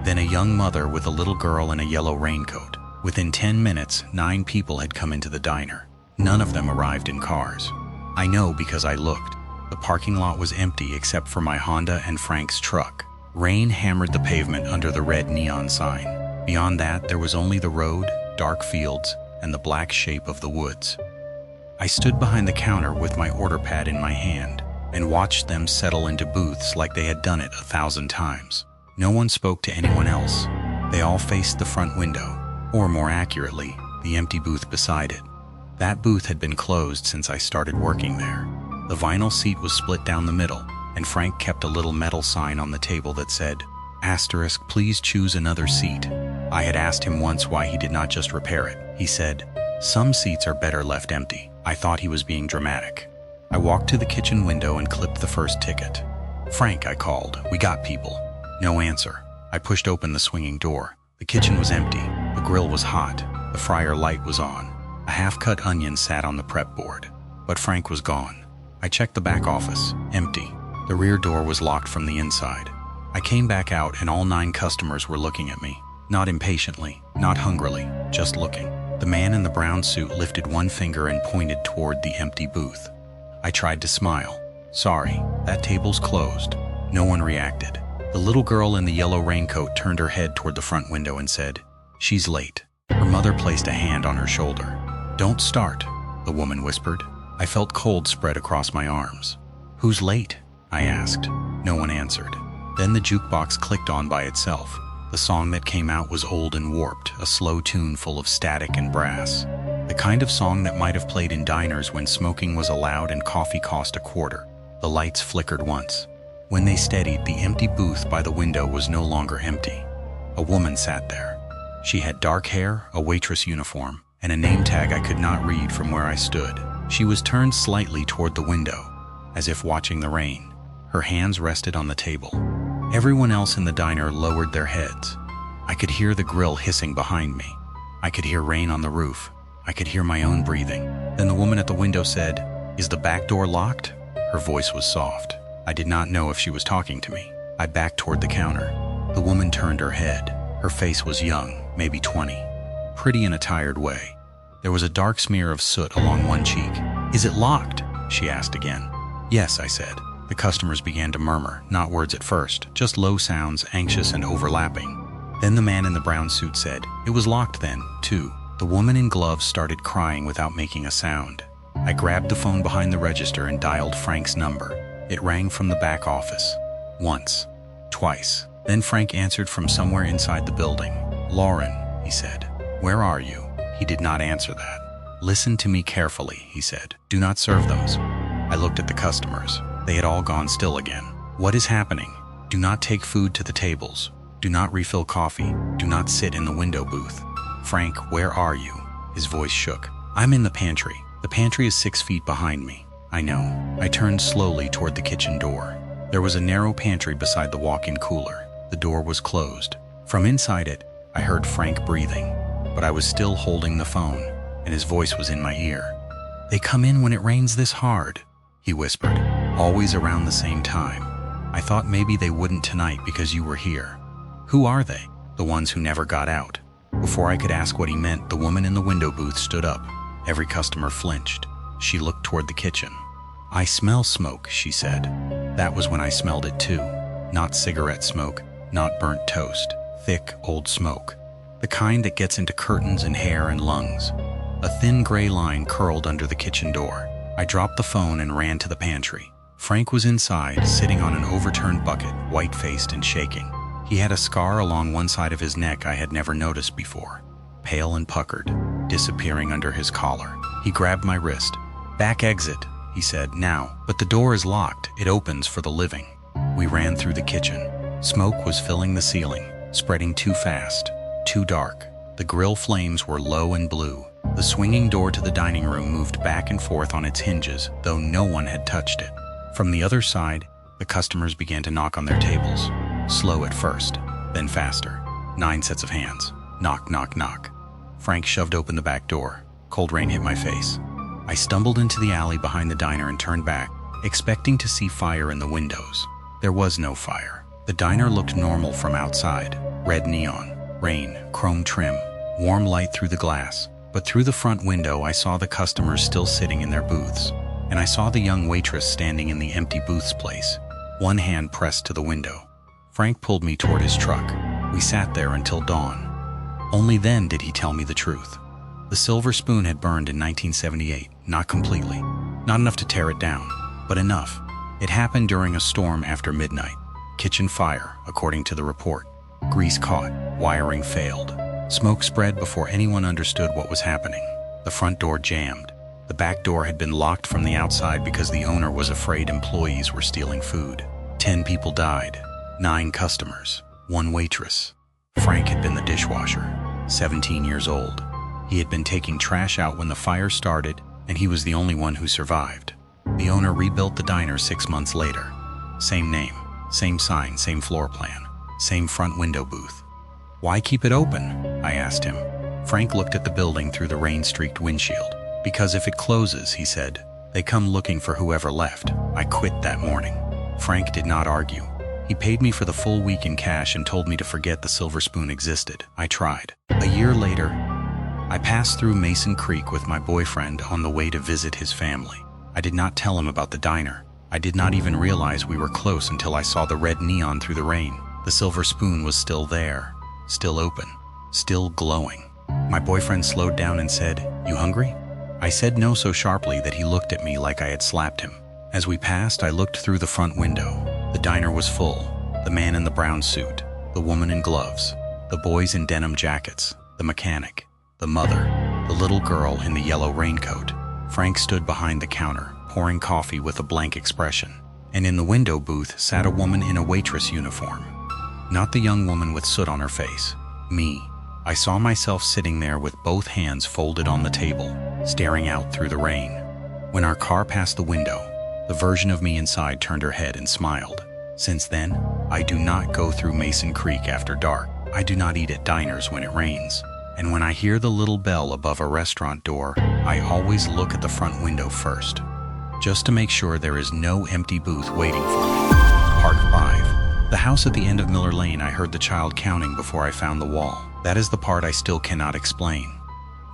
Then a young mother with a little girl in a yellow raincoat. Within 10 minutes, 9 people had come into the diner. None of them arrived in cars. I know because I looked. The parking lot was empty except for my Honda and Frank's truck. Rain hammered the pavement under the red neon sign. Beyond that, there was only the road, dark fields, and the black shape of the woods. I stood behind the counter with my order pad in my hand and watched them settle into booths like they had done it 1,000 times. No one spoke to anyone else. They all faced the front window, or more accurately, the empty booth beside it. That booth had been closed since I started working there. The vinyl seat was split down the middle, and Frank kept a little metal sign on the table that said, "Asterisk, please choose another seat." I had asked him once why he did not just repair it. He said, "Some seats are better left empty." I thought he was being dramatic. I walked to the kitchen window and clipped the first ticket. "Frank," I called, "we got people." No answer. I pushed open the swinging door. The kitchen was empty. The grill was hot. The fryer light was on. A half-cut onion sat on the prep board. But Frank was gone. I checked the back office. Empty. The rear door was locked from the inside. I came back out and all 9 customers were looking at me. Not impatiently, not hungrily, just looking. The man in the brown suit lifted one finger and pointed toward the empty booth. I tried to smile. "Sorry, that table's closed." No one reacted. The little girl in the yellow raincoat turned her head toward the front window and said, "She's late." Her mother placed a hand on her shoulder. "Don't start," the woman whispered. I felt cold spread across my arms. "Who's late?" I asked. No one answered. Then the jukebox clicked on by itself. The song that came out was old and warped, a slow tune full of static and brass. The kind of song that might have played in diners when smoking was allowed and coffee cost $0.25. The lights flickered once. When they steadied, the empty booth by the window was no longer empty. A woman sat there. She had dark hair, a waitress uniform, and a name tag I could not read from where I stood. She was turned slightly toward the window, as if watching the rain. Her hands rested on the table. Everyone else in the diner lowered their heads. I could hear the grill hissing behind me. I could hear rain on the roof. I could hear my own breathing. Then the woman at the window said, "Is the back door locked?" Her voice was soft. I did not know if she was talking to me. I backed toward the counter. The woman turned her head. Her face was young, maybe 20. Pretty in a tired way. There was a dark smear of soot along one cheek. "Is it locked?" she asked again. "Yes," I said. The customers began to murmur, not words at first, just low sounds, anxious and overlapping. Then the man in the brown suit said, "It was locked then, too." The woman in gloves started crying without making a sound. I grabbed the phone behind the register and dialed Frank's number. It rang from the back office. Once. Twice. Then Frank answered from somewhere inside the building. "Lauren," he said. "Where are you?" He did not answer that. "Listen to me carefully," he said. "Do not serve those." I looked at the customers. They had all gone still again. "What is happening? Do not take food to the tables. Do not refill coffee. Do not sit in the window booth." "Frank, where are you?" His voice shook. "I'm in the pantry. The pantry is 6 feet behind me." "I know." I turned slowly toward the kitchen door. There was a narrow pantry beside the walk-in cooler. The door was closed. From inside it, I heard Frank breathing. but I was still holding the phone, and his voice was in my ear. "They come in when it rains this hard," he whispered, "always around the same time. I thought maybe they wouldn't tonight because you were here." "Who are they?" "The ones who never got out." Before I could ask what he meant, the woman in the window booth stood up. Every customer flinched. She looked toward the kitchen. "I smell smoke," she said. That was when I smelled it too. Not cigarette smoke, not burnt toast. Thick, old smoke. The kind that gets into curtains and hair and lungs. A thin gray line curled under the kitchen door. I dropped the phone and ran to the pantry. Frank was inside, sitting on an overturned bucket, white-faced and shaking. He had a scar along one side of his neck I had never noticed before. Pale and puckered, disappearing under his collar. He grabbed my wrist. "Back exit," he said, "now. But the door is locked. It opens for the living." We ran through the kitchen. Smoke was filling the ceiling, spreading too fast, too dark. The grill flames were low and blue. The swinging door to the dining room moved back and forth on its hinges, though no one had touched it. From the other side, the customers began to knock on their tables. Slow at first, then faster. 9 sets of hands. Knock, knock, knock. Frank shoved open the back door. Cold rain hit my face. I stumbled into the alley behind the diner and turned back, expecting to see fire in the windows. There was no fire. The diner looked normal from outside. Red neon, rain, chrome trim, warm light through the glass. But through the front window, I saw the customers still sitting in their booths. And I saw the young waitress standing in the empty booths place, one hand pressed to the window. Frank pulled me toward his truck. We sat there until dawn. Only then did he tell me the truth. The silver spoon had burned in 1978, not completely. Not enough to tear it down, but enough. It happened during a storm after midnight. Kitchen fire, according to the report. Grease caught, wiring failed. Smoke spread before anyone understood what was happening. The front door jammed. The back door had been locked from the outside because the owner was afraid employees were stealing food. 10 people died. 9 customers. 1 waitress. Frank had been the dishwasher. 17 years old. He had been taking trash out when the fire started, and he was the only one who survived. The owner rebuilt the diner 6 months later. Same name, same sign, same floor plan, same front window booth. "Why keep it open?" I asked him. Frank looked at the building through the rain-streaked windshield. "Because if it closes," he said, "they come looking for whoever left. I quit that morning." Frank did not argue. He paid me for the full week in cash and told me to forget the silver spoon existed. I tried. A year later, I passed through Mason Creek with my boyfriend on the way to visit his family. I did not tell him about the diner. I did not even realize we were close until I saw the red neon through the rain. The silver spoon was still there, still open, still glowing. My boyfriend slowed down and said, "You hungry?" I said no so sharply that he looked at me like I had slapped him. As we passed, I looked through the front window. The diner was full. The man in the brown suit, the woman in gloves, the boys in denim jackets, the mechanic, the mother, the little girl in the yellow raincoat. Frank stood behind the counter, pouring coffee with a blank expression. And in the window booth sat a woman in a waitress uniform. Not the young woman with soot on her face. Me. I saw myself sitting there with both hands folded on the table, staring out through the rain. When our car passed the window, the version of me inside turned her head and smiled. Since then, I do not go through Mason Creek after dark. I do not eat at diners when it rains. And when I hear the little bell above a restaurant door, I always look at the front window first, just to make sure there is no empty booth waiting for me. Part 5. The house at the end of Miller Lane, I heard the child counting before I found the wall. That is the part I still cannot explain.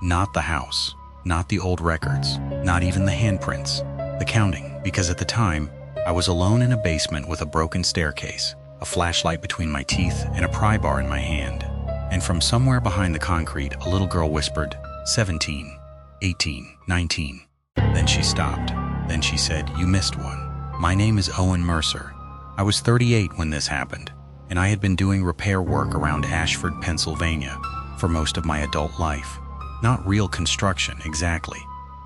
Not the house, not the old records, not even the handprints. The counting, because at the time, I was alone in a basement with a broken staircase, a flashlight between my teeth, and a pry bar in my hand. And from somewhere behind the concrete, a little girl whispered, 17, 18, 19. Then she stopped. Then she said, "You missed one. My name is Owen Mercer. I was 38 when this happened, and I had been doing repair work around Ashford, Pennsylvania, for most of my adult life. Not real construction, exactly.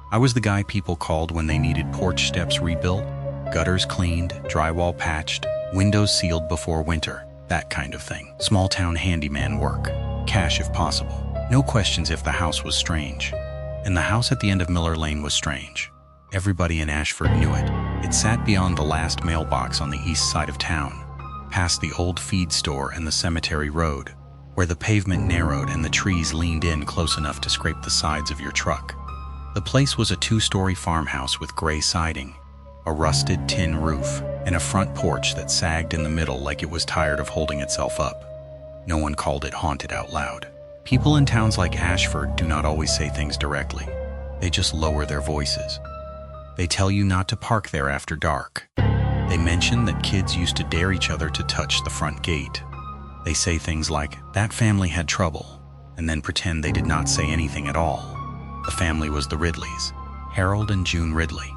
I was the guy people called when they needed porch steps rebuilt, gutters cleaned, drywall patched, windows sealed before winter, that kind of thing. Small town handyman work. Cash if possible. No questions if the house was strange. And the house at the end of Miller Lane was strange. Everybody in Ashford knew it. It sat beyond the last mailbox on the east side of town, past the old feed store and the cemetery road, where the pavement narrowed and the trees leaned in close enough to scrape the sides of your truck. The place was a 2-story farmhouse with gray siding, a rusted tin roof, and a front porch that sagged in the middle like it was tired of holding itself up. No one called it haunted out loud. People in towns like Ashford do not always say things directly. They just lower their voices. They tell you not to park there after dark. They mention that kids used to dare each other to touch the front gate. They say things like, "That family had trouble," and then pretend they did not say anything at all. The family was the Ridleys, Harold and June Ridley.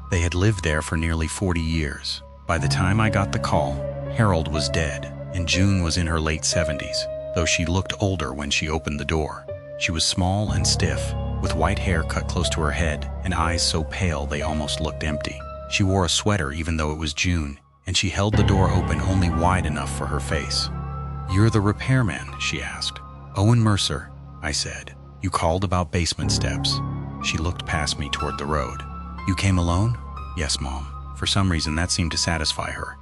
They had lived there for nearly 40 years. By the time I got the call, Harold was dead, and June was in her late 70s, though she looked older when she opened the door. She was small and stiff, with white hair cut close to her head and eyes so pale they almost looked empty. She wore a sweater even though it was June, and she held the door open only wide enough for her face. "You're the repairman?" she asked. "Owen Mercer," I said. "You called about basement steps." She looked past me toward the road. "You came alone?" "Yes, Mom." For some reason, that seemed to satisfy her.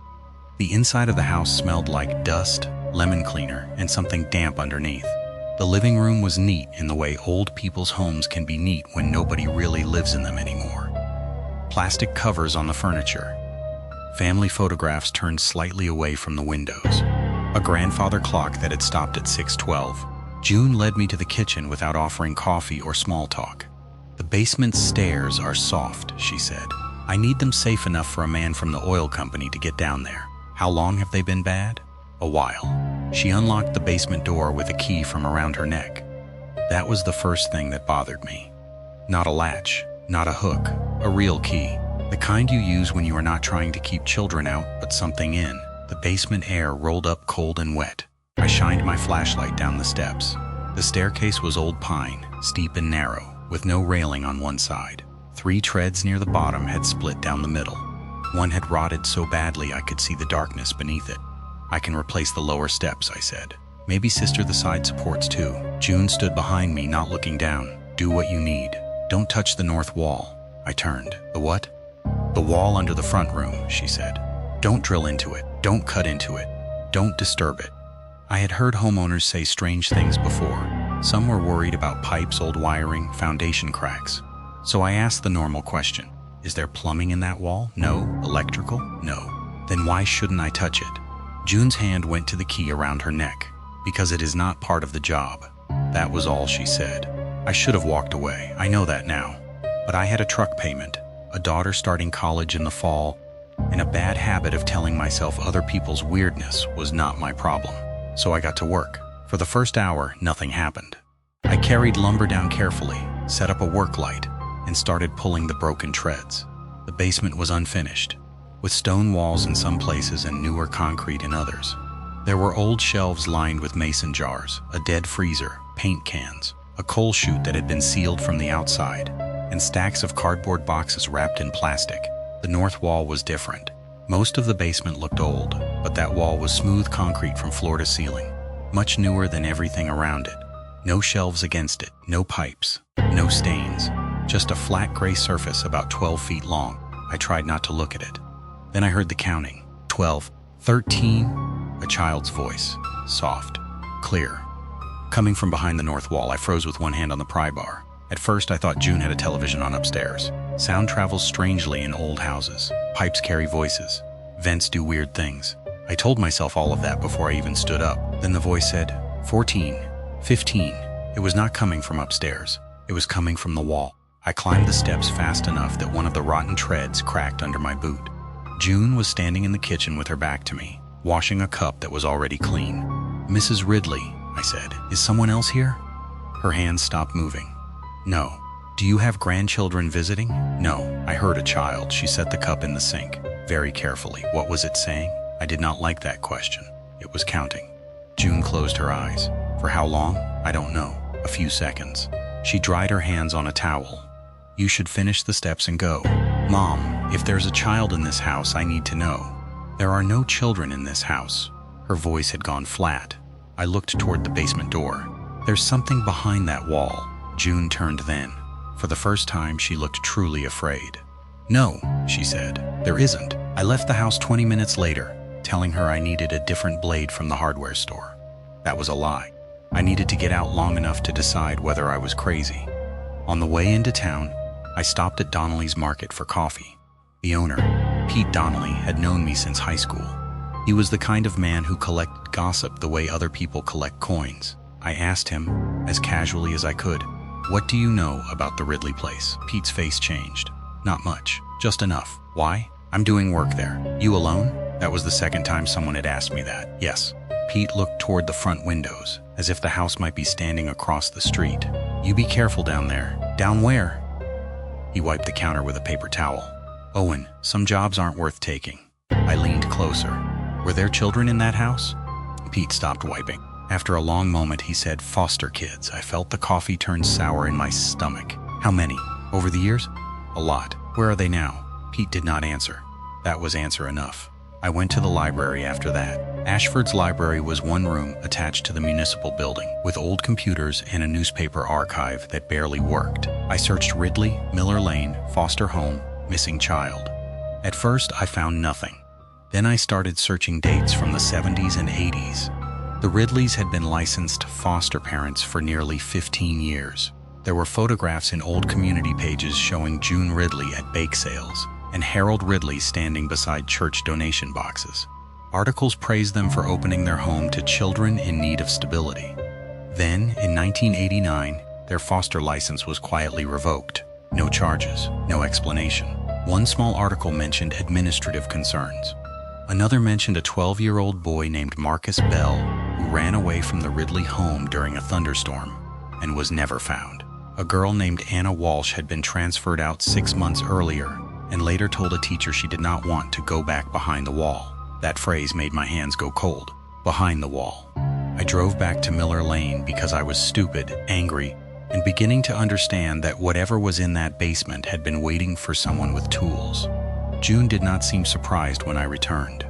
The inside of the house smelled like dust, lemon cleaner, and something damp underneath. The living room was neat in the way old people's homes can be neat when nobody really lives in them anymore. Plastic covers on the furniture. Family photographs turned slightly away from the windows. A grandfather clock that had stopped at 6:12. June led me to the kitchen without offering coffee or small talk. "The basement stairs are soft," she said. "I need them safe enough for a man from the oil company to get down there." "How long have they been bad?" "A while." She unlocked the basement door with a key from around her neck. That was the first thing that bothered me. Not a latch, not a hook, a real key. The kind you use when you are not trying to keep children out, but something in. The basement air rolled up cold and wet. I shined my flashlight down the steps. The staircase was old pine, steep and narrow, with no railing on one side. 3 treads near the bottom had split down the middle. One had rotted so badly I could see the darkness beneath it. "I can replace the lower steps," I said. "Maybe sister the side supports too." June stood behind me, not looking down. "Do what you need. Don't touch the north wall." I turned. "The what?" "The wall under the front room," she said. "Don't drill into it. Don't cut into it. Don't disturb it." I had heard homeowners say strange things before. Some were worried about pipes, old wiring, foundation cracks. So I asked the normal question. "Is there plumbing in that wall?" "No." "Electrical?" "No." "Then why shouldn't I touch it?" June's hand went to the key around her neck. "Because it is not part of the job." That was all she said. I should have walked away. I know that now. But I had a truck payment, a daughter starting college in the fall, and a bad habit of telling myself other people's weirdness was not my problem. So I got to work. For the first hour, nothing happened. I carried lumber down carefully, set up a work light, and started pulling the broken treads. The basement was unfinished, with stone walls in some places and newer concrete in others. There were old shelves lined with mason jars, a dead freezer, paint cans, a coal chute that had been sealed from the outside, and stacks of cardboard boxes wrapped in plastic. The north wall was different. Most of the basement looked old, but that wall was smooth concrete from floor to ceiling, much newer than everything around it. No shelves against it, no pipes, no stains, just a flat gray surface about 12 feet long. I tried not to look at it. Then I heard the counting. 12, 13, a child's voice, soft, clear. Coming from behind the north wall, I froze with one hand on the pry bar. At first, I thought June had a television on upstairs. Sound travels strangely in old houses. Pipes carry voices. Vents do weird things. I told myself all of that before I even stood up. Then the voice said, 14, 15. It was not coming from upstairs. It was coming from the wall. I climbed the steps fast enough that one of the rotten treads cracked under my boot. June was standing in the kitchen with her back to me, washing a cup that was already clean. "Mrs. Ridley," I said, "is someone else here?" Her hands stopped moving. "No." "Do you have grandchildren visiting?" "No." I heard a child. She set the cup in the sink, very carefully. What was it saying? I did not like that question. It was counting. June closed her eyes. For how long? I don't know. A few seconds. She dried her hands on a towel. "You should finish the steps and go." "Mom, if there's a child in this house, I need to know." "There are no children in this house." Her voice had gone flat. I looked toward the basement door. "There's something behind that wall." June turned then. For the first time, she looked truly afraid. "No," she said, "there isn't. I left the house 20 minutes later, telling her I needed a different blade from the hardware store." That was a lie. I needed to get out long enough to decide whether I was crazy. On the way into town, I stopped at Donnelly's Market for coffee. The owner, Pete Donnelly, had known me since high school. He was the kind of man who collected gossip the way other people collect coins. I asked him, as casually as I could, "What do you know about the Ridley place?" Pete's face changed. "Not much, just enough." "Why?" "I'm doing work there." "You alone?" That was the second time someone had asked me that. "Yes." Pete looked toward the front windows, as if the house might be standing across the street. "You be careful down there." "Down where?" He wiped the counter with a paper towel. "Owen, some jobs aren't worth taking." I leaned closer. "Were there children in that house?" Pete stopped wiping. After a long moment, he said, "Foster kids." I felt the coffee turn sour in my stomach. "How many? Over the years?" "A lot." "Where are they now?" Pete did not answer. That was answer enough. I went to the library after that. Ashford's library was one room attached to the municipal building, with old computers and a newspaper archive that barely worked. I searched Ridley, Miller Lane, foster home, missing child. At first, I found nothing. Then I started searching dates from the 70s and 80s. The Ridleys had been licensed foster parents for nearly 15 years. There were photographs in old community pages showing June Ridley at bake sales and Harold Ridley standing beside church donation boxes. Articles praised them for opening their home to children in need of stability. Then, in 1989, their foster license was quietly revoked. No charges, no explanation. One small article mentioned administrative concerns. Another mentioned a 12-year-old boy named Marcus Bell who ran away from the Ridley home during a thunderstorm and was never found. A girl named Anna Walsh had been transferred out 6 months earlier and later told a teacher she did not want to go back behind the wall. That phrase made my hands go cold. Behind the wall. I drove back to Miller Lane because I was stupid, angry, and beginning to understand that whatever was in that basement had been waiting for someone with tools. June did not seem surprised when I returned.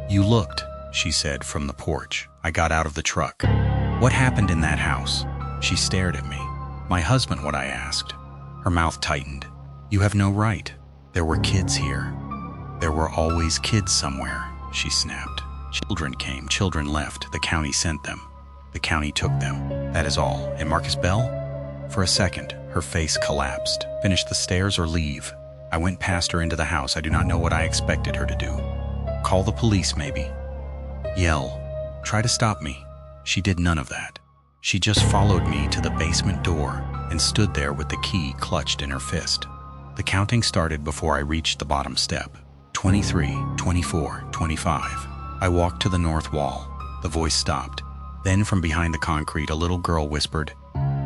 "You looked," she said from the porch. I got out of the truck. "What happened in that house?" She stared at me. "My husband," what I asked. Her mouth tightened. "You have no right. There were kids here." "There were always kids somewhere," she snapped. "Children came, children left. The county sent them. The county took them. That is all. And Marcus Bell?" For a second, her face collapsed. "Finish the stairs or leave." I went past her into the house. I do not know what I expected her to do. "Call the police, maybe." "Yell. Try to stop me." She did none of that. She just followed me to the basement door and stood there with the key clutched in her fist. The counting started before I reached the bottom step. 23, 24, 25. I walked to the north wall. The voice stopped. Then from behind the concrete, a little girl whispered,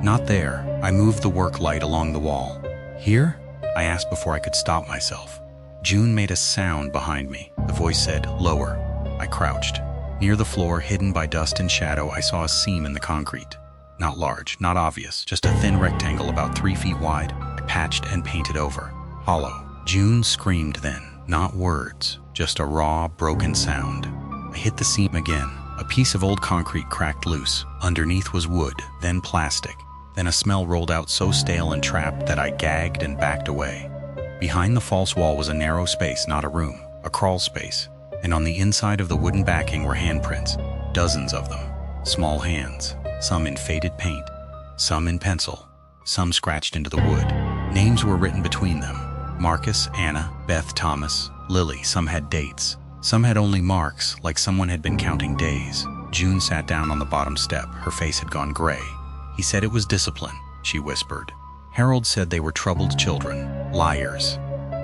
"Not there." I moved the work light along the wall. "Here?" I asked before I could stop myself. June made a sound behind me. The voice said, "Lower." I crouched. Near the floor, hidden by dust and shadow, I saw a seam in the concrete. Not large, not obvious, just a thin rectangle about 3 feet wide. I patched and painted over. Hollow. June screamed then. Not words, just a raw, broken sound. I hit the seam again. A piece of old concrete cracked loose. Underneath was wood, then plastic. Then a smell rolled out so stale and trapped that I gagged and backed away. Behind the false wall was a narrow space, not a room, a crawl space. And on the inside of the wooden backing were handprints, dozens of them. Small hands, some in faded paint, some in pencil, some scratched into the wood. Names were written between them. Marcus, Anna, Beth, Thomas, Lily. Some had dates. Some had only marks, like someone had been counting days. June sat down on the bottom step. Her face had gone gray. "He said it was discipline," she whispered. "Harold said they were troubled children, liars,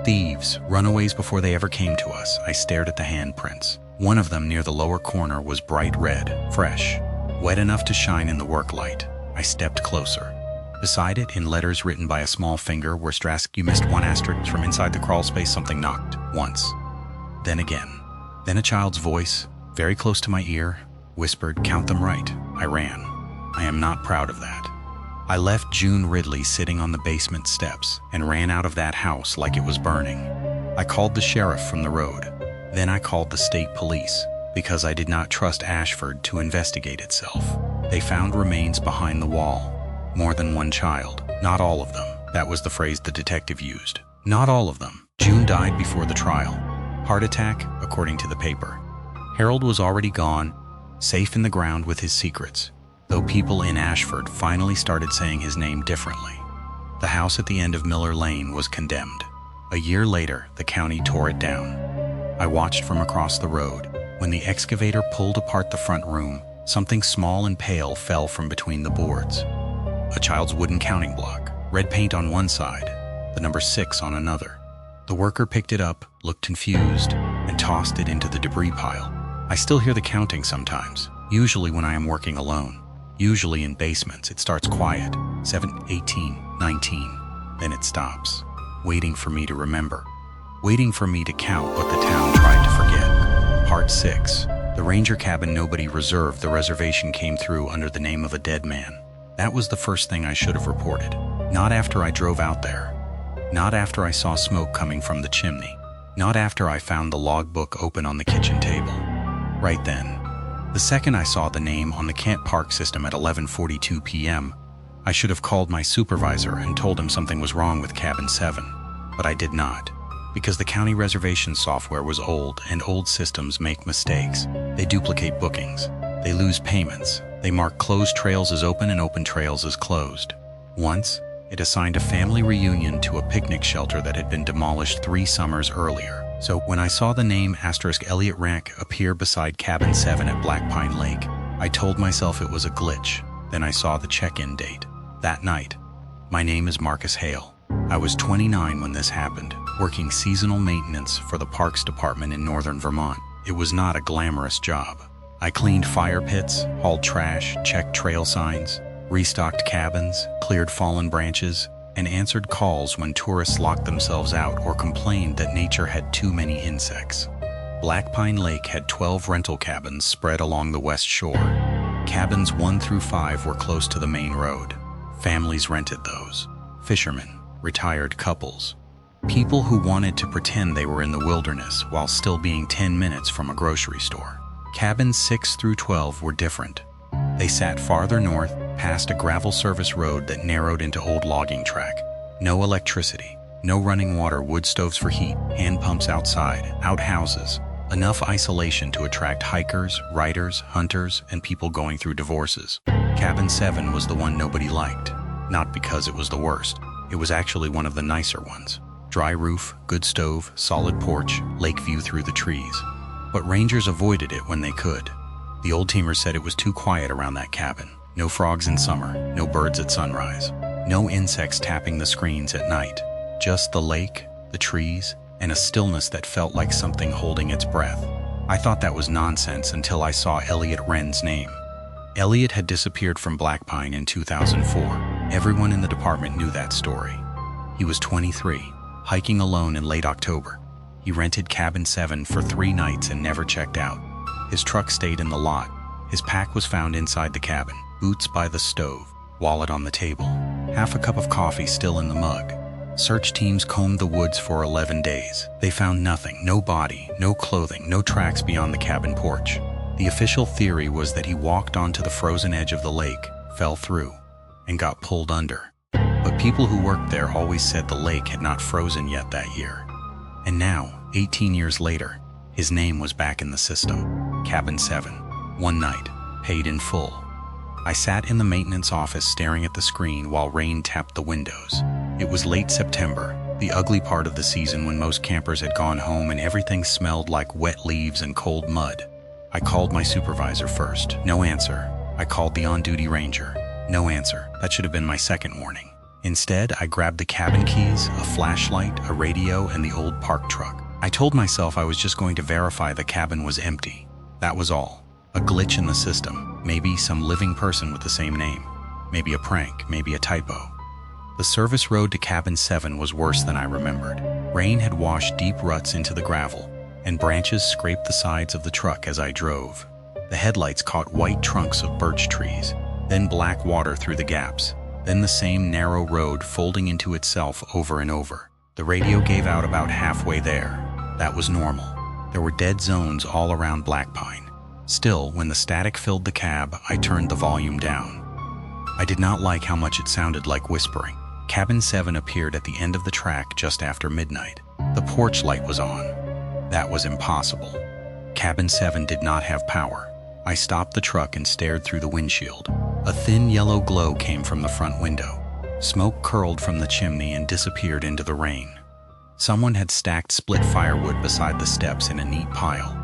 thieves, runaways before they ever came to us." I stared at the handprints. One of them near the lower corner was bright red, fresh, wet enough to shine in the work light. I stepped closer. Beside it, in letters written by a small finger, were Strask, "You missed one asterisk from inside the crawl space." Something knocked. Once. Then again. Then a child's voice, very close to my ear, whispered, "Count them right." I ran. I am not proud of that. I left June Ridley sitting on the basement steps and ran out of that house like it was burning. I called the sheriff from the road. Then I called the state police because I did not trust Ashford to investigate itself. They found remains behind the wall. More than one child. Not all of them. That was the phrase the detective used. Not all of them. June died before the trial. Heart attack, according to the paper. Harold was already gone, safe in the ground with his secrets. though people in Ashford finally started saying his name differently. The house at the end of Miller Lane was condemned. A year later, the county tore it down. I watched from across the road. When the excavator pulled apart the front room, something small and pale fell from between the boards. A child's wooden counting block, red paint on one side, the number 6 on another. The worker picked it up, looked confused, and tossed it into the debris pile. I still hear the counting sometimes, usually when I am working alone. Usually in basements, it starts quiet, 7, 18, 19. Then it stops, waiting for me to remember, waiting for me to count what the town tried to forget. Part 6. The ranger cabin nobody reserved. The reservation came through under the name of a dead man. That was the first thing I should have reported. Not after I drove out there. Not after I saw smoke coming from the chimney. Not after I found the logbook open on the kitchen table. Right then. The second I saw the name on the Kent Park system at 11:42 p.m., I should have called my supervisor and told him something was wrong with cabin 7. But I did not, because the county reservation software was old and old systems make mistakes. They duplicate bookings. They lose payments. They mark closed trails as open and open trails as closed. Once, it assigned a family reunion to a picnic shelter that had been demolished 3 summers earlier. So when I saw the name * Elliott Rank appear beside cabin 7 at Black Pine Lake, I told myself it was a glitch. Then I saw the check-in date. That night. My name is Marcus Hale. I was 29 when this happened, working seasonal maintenance for the Parks Department in northern Vermont. It was not a glamorous job. I cleaned fire pits, hauled trash, checked trail signs, restocked cabins, cleared fallen branches, and answered calls when tourists locked themselves out or complained that nature had too many insects. Black Pine Lake had 12 rental cabins spread along the west shore. Cabins 1 through 5 were close to the main road. Families rented those. Fishermen, retired couples, people who wanted to pretend they were in the wilderness while still being 10 minutes from a grocery store. Cabins 6 through 12 were different. They sat farther north, past a gravel service road that narrowed into old logging track. No electricity, no running water, wood stoves for heat, hand pumps outside, outhouses. Enough isolation to attract hikers, writers, hunters, and people going through divorces. Cabin 7 was the one nobody liked. Not because it was the worst. It was actually one of the nicer ones. Dry roof, good stove, solid porch, lake view through the trees. But rangers avoided it when they could. The old-timers said it was too quiet around that cabin. No frogs in summer, no birds at sunrise, no insects tapping the screens at night. Just the lake, the trees, and a stillness that felt like something holding its breath. I thought that was nonsense until I saw Elliott Wren's name. Elliott had disappeared from Black Pine in 2004. Everyone in the department knew that story. He was 23, hiking alone in late October. He rented cabin 7 for 3 nights and never checked out. His truck stayed in the lot. His pack was found inside the cabin, boots by the stove, wallet on the table, half a cup of coffee still in the mug. Search teams combed the woods for 11 days. They found nothing, no body, no clothing, no tracks beyond the cabin porch. The official theory was that he walked onto the frozen edge of the lake, fell through, and got pulled under. But people who worked there always said the lake had not frozen yet that year. And now, 18 years later, his name was back in the system. Cabin 7. One night, paid in full. I sat in the maintenance office staring at the screen while rain tapped the windows. It was late September, the ugly part of the season when most campers had gone home and everything smelled like wet leaves and cold mud. I called my supervisor first. No answer. I called the on-duty ranger. No answer. That should have been my second warning. Instead, I grabbed the cabin keys, a flashlight, a radio, and the old park truck. I told myself I was just going to verify the cabin was empty. That was all. A glitch in the system. Maybe some living person with the same name. Maybe a prank. Maybe a typo. The service road to cabin 7 was worse than I remembered. Rain had washed deep ruts into the gravel, and branches scraped the sides of the truck as I drove. The headlights caught white trunks of birch trees, then black water through the gaps, then the same narrow road folding into itself over and over. The radio gave out about halfway there. That was normal. There were dead zones all around Black Pine. Still, when the static filled the cab, I turned the volume down. I did not like how much it sounded like whispering. Cabin 7 appeared at the end of the track just after midnight. The porch light was on. That was impossible. Cabin 7 did not have power. I stopped the truck and stared through the windshield. A thin yellow glow came from the front window. Smoke curled from the chimney and disappeared into the rain. Someone had stacked split firewood beside the steps in a neat pile.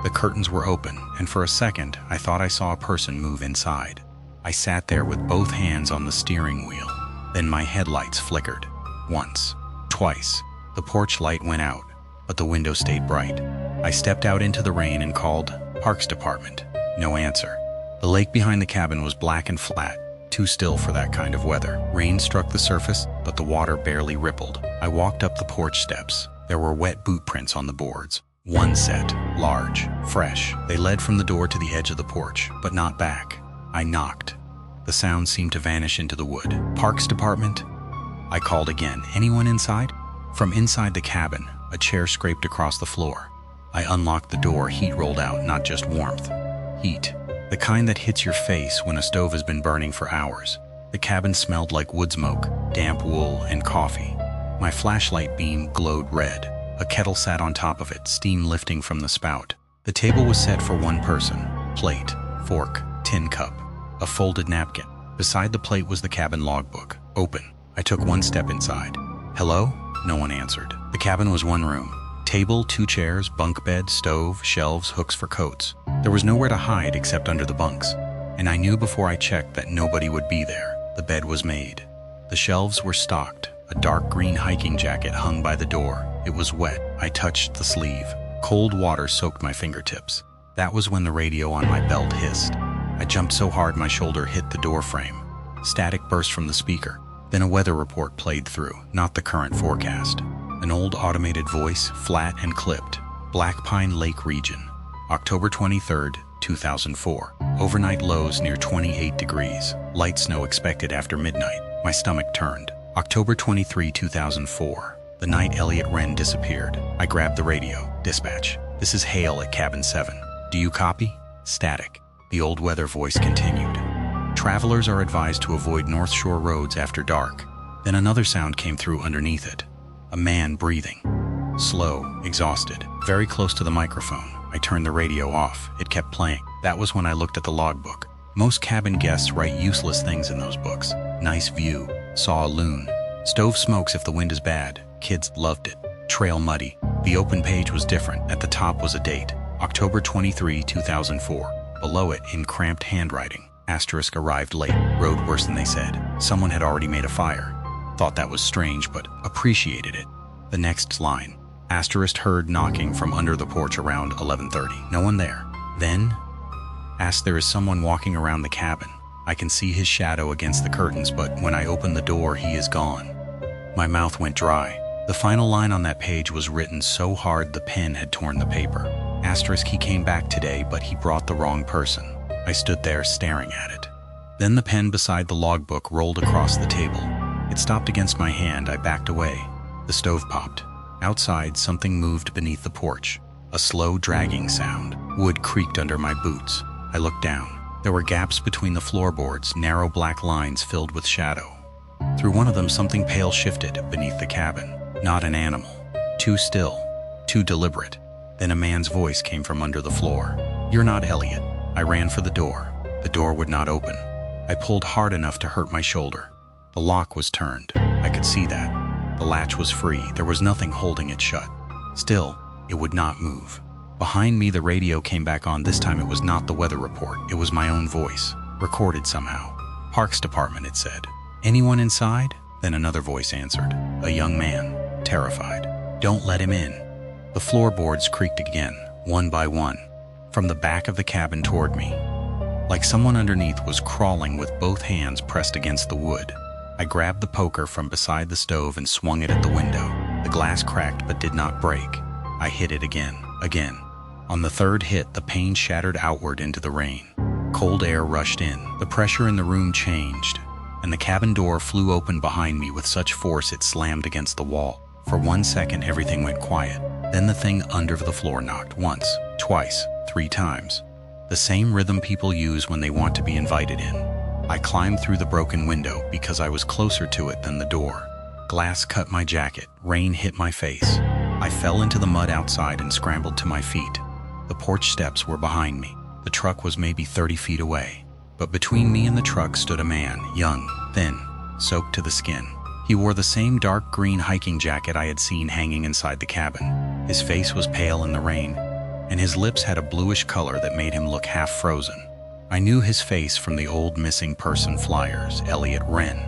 The curtains were open, and for a second, I thought I saw a person move inside. I sat there with both hands on the steering wheel. Then my headlights flickered. Once, twice. The porch light went out, but the window stayed bright. I stepped out into the rain and called, "Parks Department." No answer. The lake behind the cabin was black and flat, too still for that kind of weather. Rain struck the surface, but the water barely rippled. I walked up the porch steps. There were wet boot prints on the boards. One set, large, fresh. They led from the door to the edge of the porch, but not back. I knocked. The sound seemed to vanish into the wood. "Parks Department?" I called again. "Anyone inside?" From inside the cabin, a chair scraped across the floor. I unlocked the door. Heat rolled out, not just warmth. Heat. The kind that hits your face when a stove has been burning for hours. The cabin smelled like wood smoke, damp wool, and coffee. My flashlight beam glowed red. A kettle sat on top of it, steam lifting from the spout. The table was set for one person. Plate, fork, tin cup, a folded napkin. Beside the plate was the cabin logbook, open. I took one step inside. "Hello?" No one answered. The cabin was one room. Table, 2 chairs, bunk bed, stove, shelves, hooks for coats. There was nowhere to hide except under the bunks. And I knew before I checked that nobody would be there. The bed was made. The shelves were stocked. A dark green hiking jacket hung by the door. It was wet. I touched the sleeve. Cold water soaked my fingertips. That was when the radio on my belt hissed. I jumped so hard my shoulder hit the door frame. Static burst from the speaker. Then a weather report played through, not the current forecast. An old automated voice, flat and clipped. Black Pine Lake region. October 23rd, 2004. Overnight lows near 28 degrees. Light snow expected after midnight. My stomach turned. October 23, 2004. The night Elliot Wren disappeared. I grabbed the radio. "Dispatch. This is Hale at Cabin 7. Do you copy?" Static. The old weather voice continued. "Travelers are advised to avoid North Shore roads after dark." Then another sound came through underneath it. A man breathing. Slow, exhausted, very close to the microphone. I turned the radio off. It kept playing. That was when I looked at the logbook. Most cabin guests write useless things in those books. Nice view. Saw a loon. Stove smokes if the wind is bad. Kids loved it. Trail muddy. The open page was different. At the top was a date. October 23, 2004. Below it, in cramped handwriting, asterisk arrived late. Road worse than they said. Someone had already made a fire. Thought that was strange, but appreciated it. The next line. Asterisk heard knocking from under the porch around 11:30. No one there. Then, there is someone walking around the cabin. I can see his shadow against the curtains, but when I open the door, he is gone. My mouth went dry. The final line on that page was written so hard the pen had torn the paper. Asterisk he came back today, but he brought the wrong person. I stood there staring at it. Then the pen beside the logbook rolled across the table. It stopped against my hand. I backed away. The stove popped. Outside, something moved beneath the porch. A slow dragging sound. Wood creaked under my boots. I looked down. There were gaps between the floorboards, narrow black lines filled with shadow. Through one of them, something pale shifted beneath the cabin. Not an animal. Too still. Too deliberate. Then a man's voice came from under the floor. "You're not Elliot." I ran for the door. The door would not open. I pulled hard enough to hurt my shoulder. The lock was turned. I could see that. The latch was free. There was nothing holding it shut. Still, it would not move. Behind me, the radio came back on. This time it was not the weather report. It was my own voice, recorded somehow. "Parks Department," it said. "Anyone inside?" Then another voice answered. A young man, terrified. "Don't let him in." The floorboards creaked again, one by one, from the back of the cabin toward me. Like someone underneath was crawling with both hands pressed against the wood. I grabbed the poker from beside the stove and swung it at the window. The glass cracked but did not break. I hit it again. On the third hit, the pane shattered outward into the rain. Cold air rushed in. The pressure in the room changed, and the cabin door flew open behind me with such force it slammed against the wall. For 1 second, everything went quiet. Then the thing under the floor knocked once, twice, 3 times. The same rhythm people use when they want to be invited in. I climbed through the broken window because I was closer to it than the door. Glass cut my jacket. Rain hit my face. I fell into the mud outside and scrambled to my feet. The porch steps were behind me. The The truck was maybe 30 feet away. But between me and the truck stood a man, young, thin, soaked to the skin. He wore the same dark green hiking jacket I had seen hanging inside the cabin. His face was pale in the rain, and his lips had a bluish color that made him look half frozen. I knew his face from the old missing person flyers, Elliot Wren.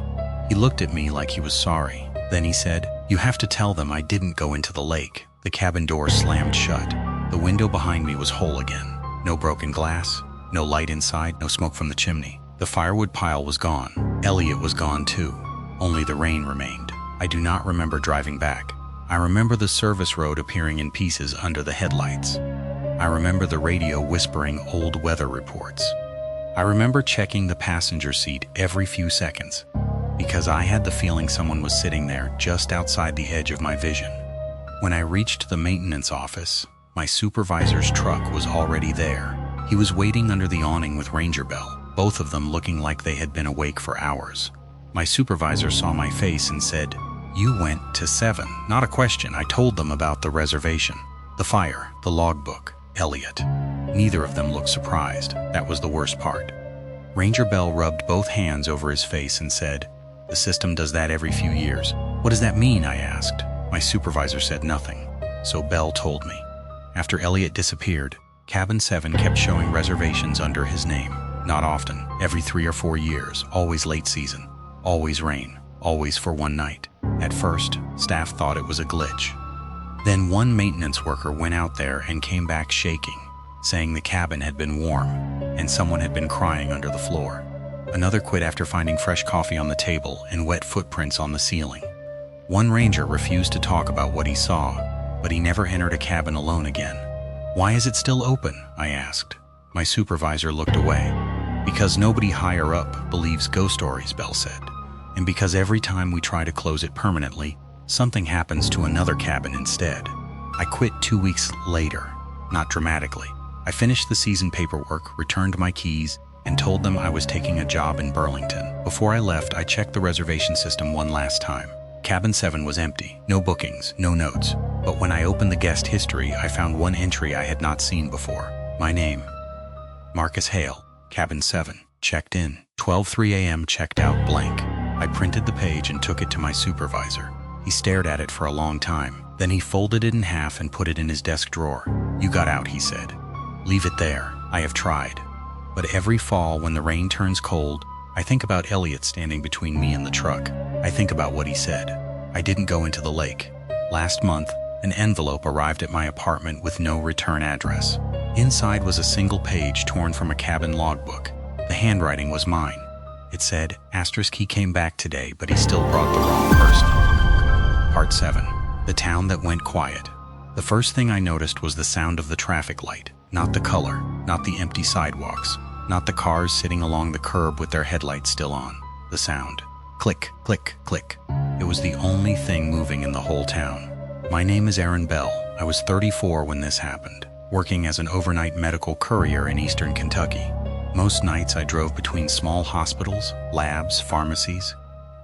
He looked at me like he was sorry. Then he said, "You have to tell them I didn't go into the lake." The cabin door slammed shut. The window behind me was whole again. No broken glass, no light inside, no smoke from the chimney. The firewood pile was gone. Elliot was gone too. Only the rain remained. I do not remember driving back. I remember the service road appearing in pieces under the headlights. I remember the radio whispering old weather reports. I remember checking the passenger seat every few seconds, because I had the feeling someone was sitting there just outside the edge of my vision. When I reached the maintenance office, my supervisor's truck was already there. He was waiting under the awning with Ranger Bell, both of them looking like they had been awake for hours. My supervisor saw my face and said, "You went to 7. Not a question. I told them about the reservation, the fire, the logbook, Elliot." Neither of them looked surprised. That was the worst part. Ranger Bell rubbed both hands over his face and said, "The system does that every few years." "What does that mean?" I asked. My supervisor said nothing, so Bell told me. After Elliot disappeared, Cabin 7 kept showing reservations under his name. Not often, every 3 or 4 years, always late season, always rain, always for one night. At first, staff thought it was a glitch. Then one maintenance worker went out there and came back shaking, saying the cabin had been warm and someone had been crying under the floor. Another quit after finding fresh coffee on the table and wet footprints on the ceiling. One ranger refused to talk about what he saw, but he never entered a cabin alone again. "Why is it still open?" I asked. My supervisor looked away. "Because nobody higher up believes ghost stories," Bell said. "And because every time we try to close it permanently, something happens to another cabin instead." I quit 2 weeks later, not dramatically. I finished the season paperwork, returned my keys, and told them I was taking a job in Burlington. Before I left, I checked the reservation system one last time. Cabin 7 was empty, no bookings, no notes. But when I opened the guest history, I found one entry I had not seen before. My name, Marcus Hale, Cabin 7, checked in. 12:03 a.m. checked out blank. I printed the page and took it to my supervisor. He stared at it for a long time. Then he folded it in half and put it in his desk drawer. "You got out," he said. "Leave it there. I have tried. But every fall when the rain turns cold, I think about Elliot standing between me and the truck. I think about what he said. I didn't go into the lake. Last month, an envelope arrived at my apartment with no return address. Inside was a single page torn from a cabin logbook. The handwriting was mine. It said, "He came back today, but he still brought the wrong person." Part 7. The town that went quiet. The first thing I noticed was the sound of the traffic light. Not the color, not the empty sidewalks, not the cars sitting along the curb with their headlights still on. The sound. Click, click, click. It was the only thing moving in the whole town. My name is Aaron Bell. I was 34 when this happened, working as an overnight medical courier in eastern Kentucky. Most nights I drove between small hospitals, labs, pharmacies,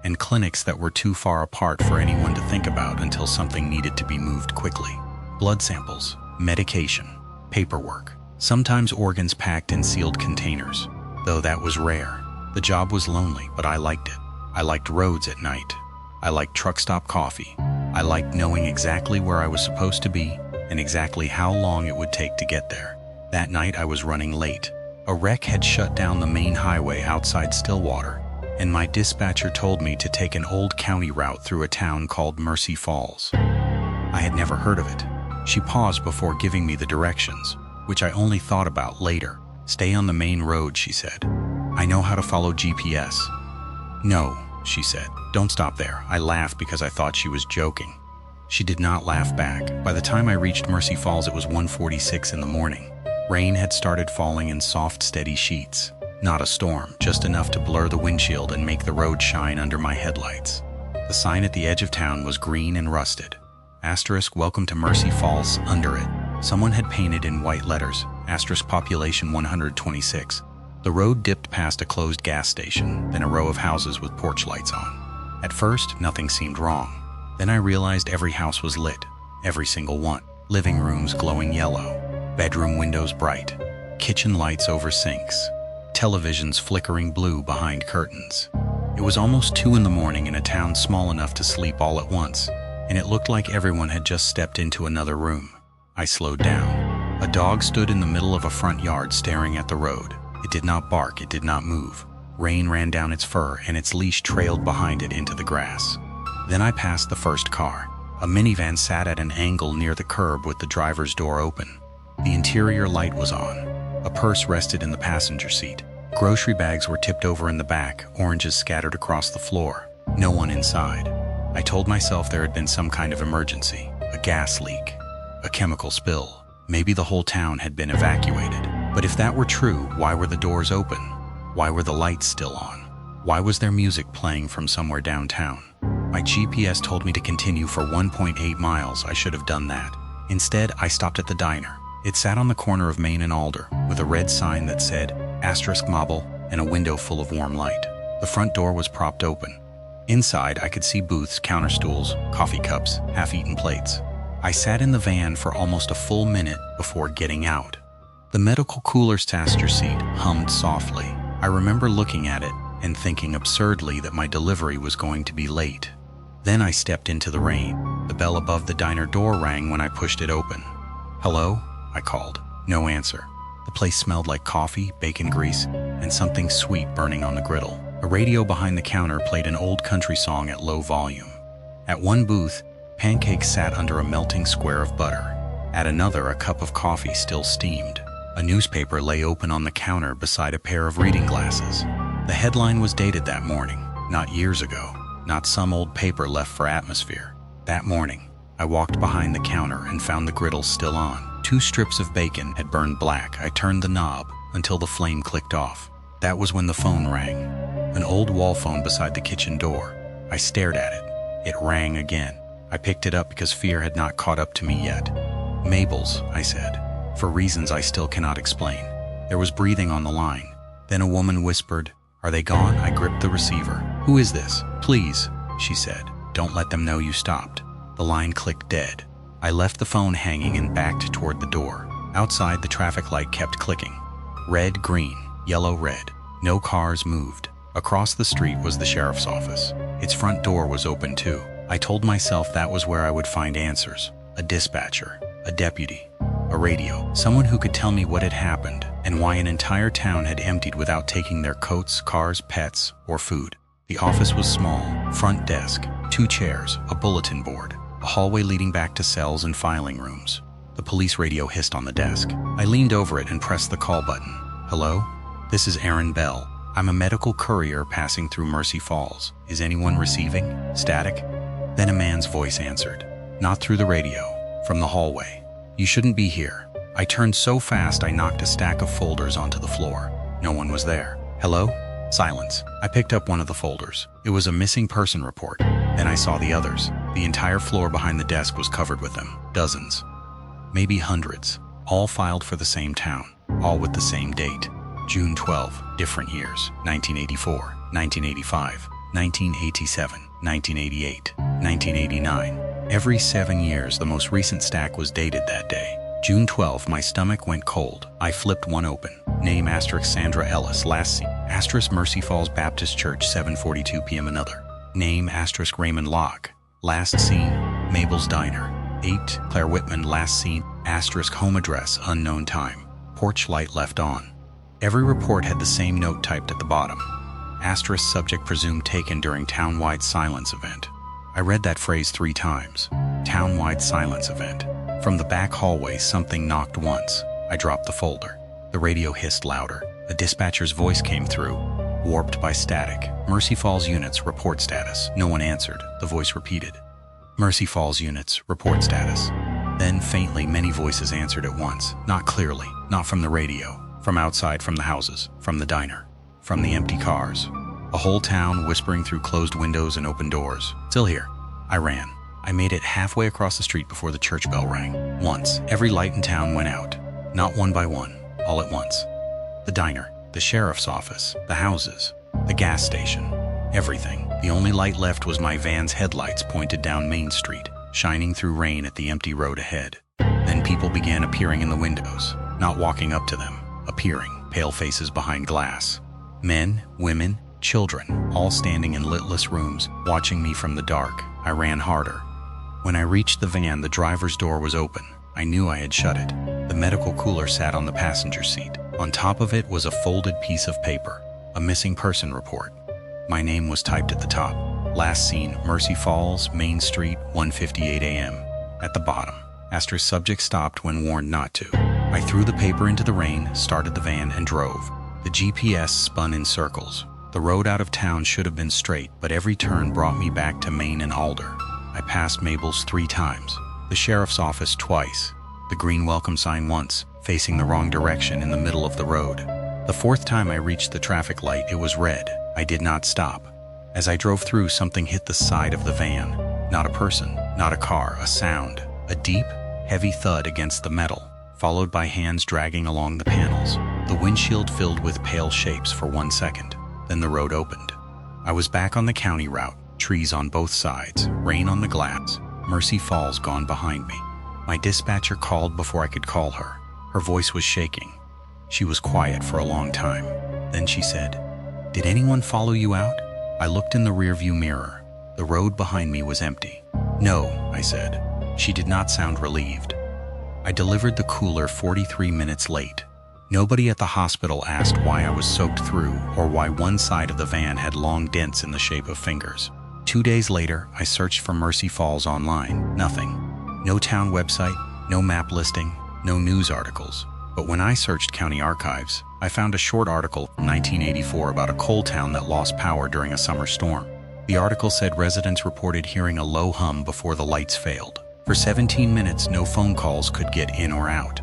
and clinics that were too far apart for anyone to think about until something needed to be moved quickly. Blood samples, medication, paperwork, sometimes organs packed in sealed containers, though that was rare. The job was lonely, but I liked it. I liked roads at night. I liked truck stop coffee. I liked knowing exactly where I was supposed to be and exactly how long it would take to get there. That night I was running late. A wreck had shut down the main highway outside Stillwater, and my dispatcher told me to take an old county route through a town called Mercy Falls. I had never heard of it. She paused before giving me the directions, which I only thought about later. "Stay on the main road," she said. "I know how to follow GPS." "No," she said. "Don't stop there." I laughed because I thought she was joking. She did not laugh back. By the time I reached Mercy Falls, it was 1:46 in the morning. Rain had started falling in soft, steady sheets. Not a storm, just enough to blur the windshield and make the road shine under my headlights. The sign at the edge of town was green and rusted. "Welcome to Mercy Falls" under it. Someone had painted in white letters, population 126. The road dipped past a closed gas station, then a row of houses with porch lights on. At first, nothing seemed wrong. Then I realized every house was lit, every single one. Living rooms glowing yellow, bedroom windows bright, kitchen lights over sinks, televisions flickering blue behind curtains. It was almost 2 in the morning in a town small enough to sleep all at once, and it looked like everyone had just stepped into another room. I slowed down. A dog stood in the middle of a front yard staring at the road. It did not bark, it did not move. Rain ran down its fur and its leash trailed behind it into the grass. Then I passed the first car. A minivan sat at an angle near the curb with the driver's door open. The interior light was on. A purse rested in the passenger seat. Grocery bags were tipped over in the back, oranges scattered across the floor. No one inside. I told myself there had been some kind of emergency, a gas leak, a chemical spill. Maybe the whole town had been evacuated. But if that were true, why were the doors open? Why were the lights still on? Why was there music playing from somewhere downtown? My GPS told me to continue for 1.8 miles. I should have done that. Instead, I stopped at the diner. It sat on the corner of Main and Alder, with a red sign that said *Mobile and a window full of warm light. The front door was propped open. Inside, I could see booths, counter stools, coffee cups, half-eaten plates. I sat in the van for almost a full minute before getting out. The medical cooler's passenger seat hummed softly. I remember looking at it and thinking absurdly that my delivery was going to be late. Then I stepped into the rain. The bell above the diner door rang when I pushed it open. "Hello?" I called. No answer. The place smelled like coffee, bacon grease, and something sweet burning on the griddle. A radio behind the counter played an old country song at low volume. At one booth, pancakes sat under a melting square of butter. At another, a cup of coffee still steamed. A newspaper lay open on the counter beside a pair of reading glasses. The headline was dated that morning, not years ago, not some old paper left for atmosphere. That morning, I walked behind the counter and found the griddle still on. 2 strips of bacon had burned black. I turned the knob until the flame clicked off. That was when the phone rang. An old wall phone beside the kitchen door. I stared at it. It rang again. I picked it up because fear had not caught up to me yet. "Mabel's," I said, for reasons I still cannot explain. There was breathing on the line. Then a woman whispered, "Are they gone?" I gripped the receiver. "Who is this?" "Please," she said. "Don't let them know you stopped." The line clicked dead. I left the phone hanging and backed toward the door. Outside, the traffic light kept clicking. Red, green, yellow, red. No cars moved. Across the street was the sheriff's office. Its front door was open too. I told myself that was where I would find answers. A dispatcher, a deputy, a radio, someone who could tell me what had happened and why an entire town had emptied without taking their coats, cars, pets, or food. The office was small. Front desk, 2 chairs, a bulletin board, a hallway leading back to cells and filing rooms. The police radio hissed on the desk. I leaned over it and pressed the call button. "Hello? This is Aaron Bell. I'm a medical courier passing through Mercy Falls. Is anyone receiving? Static?" Then a man's voice answered. Not through the radio, from the hallway. "You shouldn't be here." I turned so fast I knocked a stack of folders onto the floor. No one was there. "Hello?" Silence. I picked up one of the folders. It was a missing person report. Then I saw the others. The entire floor behind the desk was covered with them. Dozens. Maybe hundreds. All filed for the same town. All with the same date. June 12. Different years. 1984, 1985, 1987, 1988, 1989. Every 7 years, the most recent stack was dated that day. June 12, my stomach went cold. I flipped one open. Name * Sandra Ellis, last seen. * Mercy Falls Baptist Church, 7:42 p.m. Another. Name * Raymond Locke. Last seen, Mabel's Diner. 8, Claire Whitman, last seen. * Home address, unknown time. Porch light left on. Every report had the same note typed at the bottom. * subject presumed taken during town-wide silence event. I read that phrase 3 times. Town-wide silence event. From the back hallway, something knocked once. I dropped the folder. The radio hissed louder. A dispatcher's voice came through, warped by static. "Mercy Falls units, report status." No one answered. The voice repeated. "Mercy Falls units, report status." Then, faintly, many voices answered at once. Not clearly, not from the radio. From outside, from the houses, from the diner, from the empty cars. A whole town whispering through closed windows and open doors. "Still here." I ran. I made it halfway across the street before the church bell rang. Once, every light in town went out. Not one by one, all at once. The diner, the sheriff's office, the houses, the gas station, everything. The only light left was my van's headlights pointed down Main Street, shining through rain at the empty road ahead. Then people began appearing in the windows, not walking up to them, appearing, pale faces behind glass. Men, women, children, all standing in lightless rooms, watching me from the dark. I ran harder. When I reached the van, the driver's door was open. I knew I had shut it. The medical cooler sat on the passenger seat. On top of it was a folded piece of paper, a missing person report. My name was typed at the top. Last seen, Mercy Falls, Main Street, 1:58 a.m. At the bottom, asterisk subject stopped when warned not to. I threw the paper into the rain, started the van, and drove. The GPS spun in circles. The road out of town should have been straight, but every turn brought me back to Main and Alder. I passed Mabel's 3 times, the sheriff's office twice, the green welcome sign once, facing the wrong direction in the middle of the road. The 4th time I reached the traffic light, it was red. I did not stop. As I drove through, something hit the side of the van. Not a person, not a car, a sound. A deep, heavy thud against the metal, followed by hands dragging along the panels. The windshield filled with pale shapes for 1 second. Then the road opened. I was back on the county route, trees on both sides, rain on the glass, Mercy Falls gone behind me. My dispatcher called before I could call her. Her voice was shaking. She was quiet for a long time. Then she said, "Did anyone follow you out?" I looked in the rearview mirror. The road behind me was empty. "No," I said. She did not sound relieved. I delivered the cooler 43 minutes late. Nobody at the hospital asked why I was soaked through or why one side of the van had long dents in the shape of fingers. 2 days later, I searched for Mercy Falls online. Nothing. No town website, no map listing, no news articles. But when I searched county archives, I found a short article from 1984 about a coal town that lost power during a summer storm. The article said residents reported hearing a low hum before the lights failed. For 17 minutes, no phone calls could get in or out.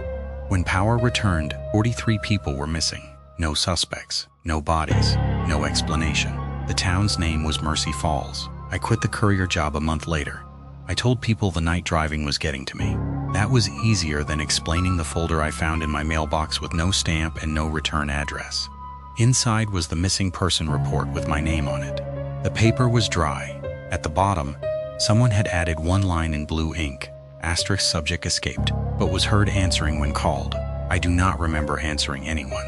When power returned, 43 people were missing. No suspects, no bodies, no explanation. The town's name was Mercy Falls. I quit the courier job a month later. I told people the night driving was getting to me. That was easier than explaining the folder I found in my mailbox with no stamp and no return address. Inside was the missing person report with my name on it. The paper was dry. At the bottom, someone had added one line in blue ink. Asterisk subject escaped, but was heard answering when called. I do not remember answering anyone.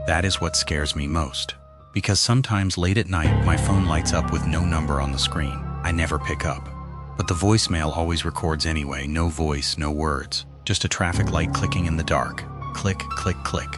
That is what scares me most. Because sometimes late at night, my phone lights up with no number on the screen. I never pick up. But the voicemail always records anyway. No voice, no words. Just a traffic light clicking in the dark. Click, click, click.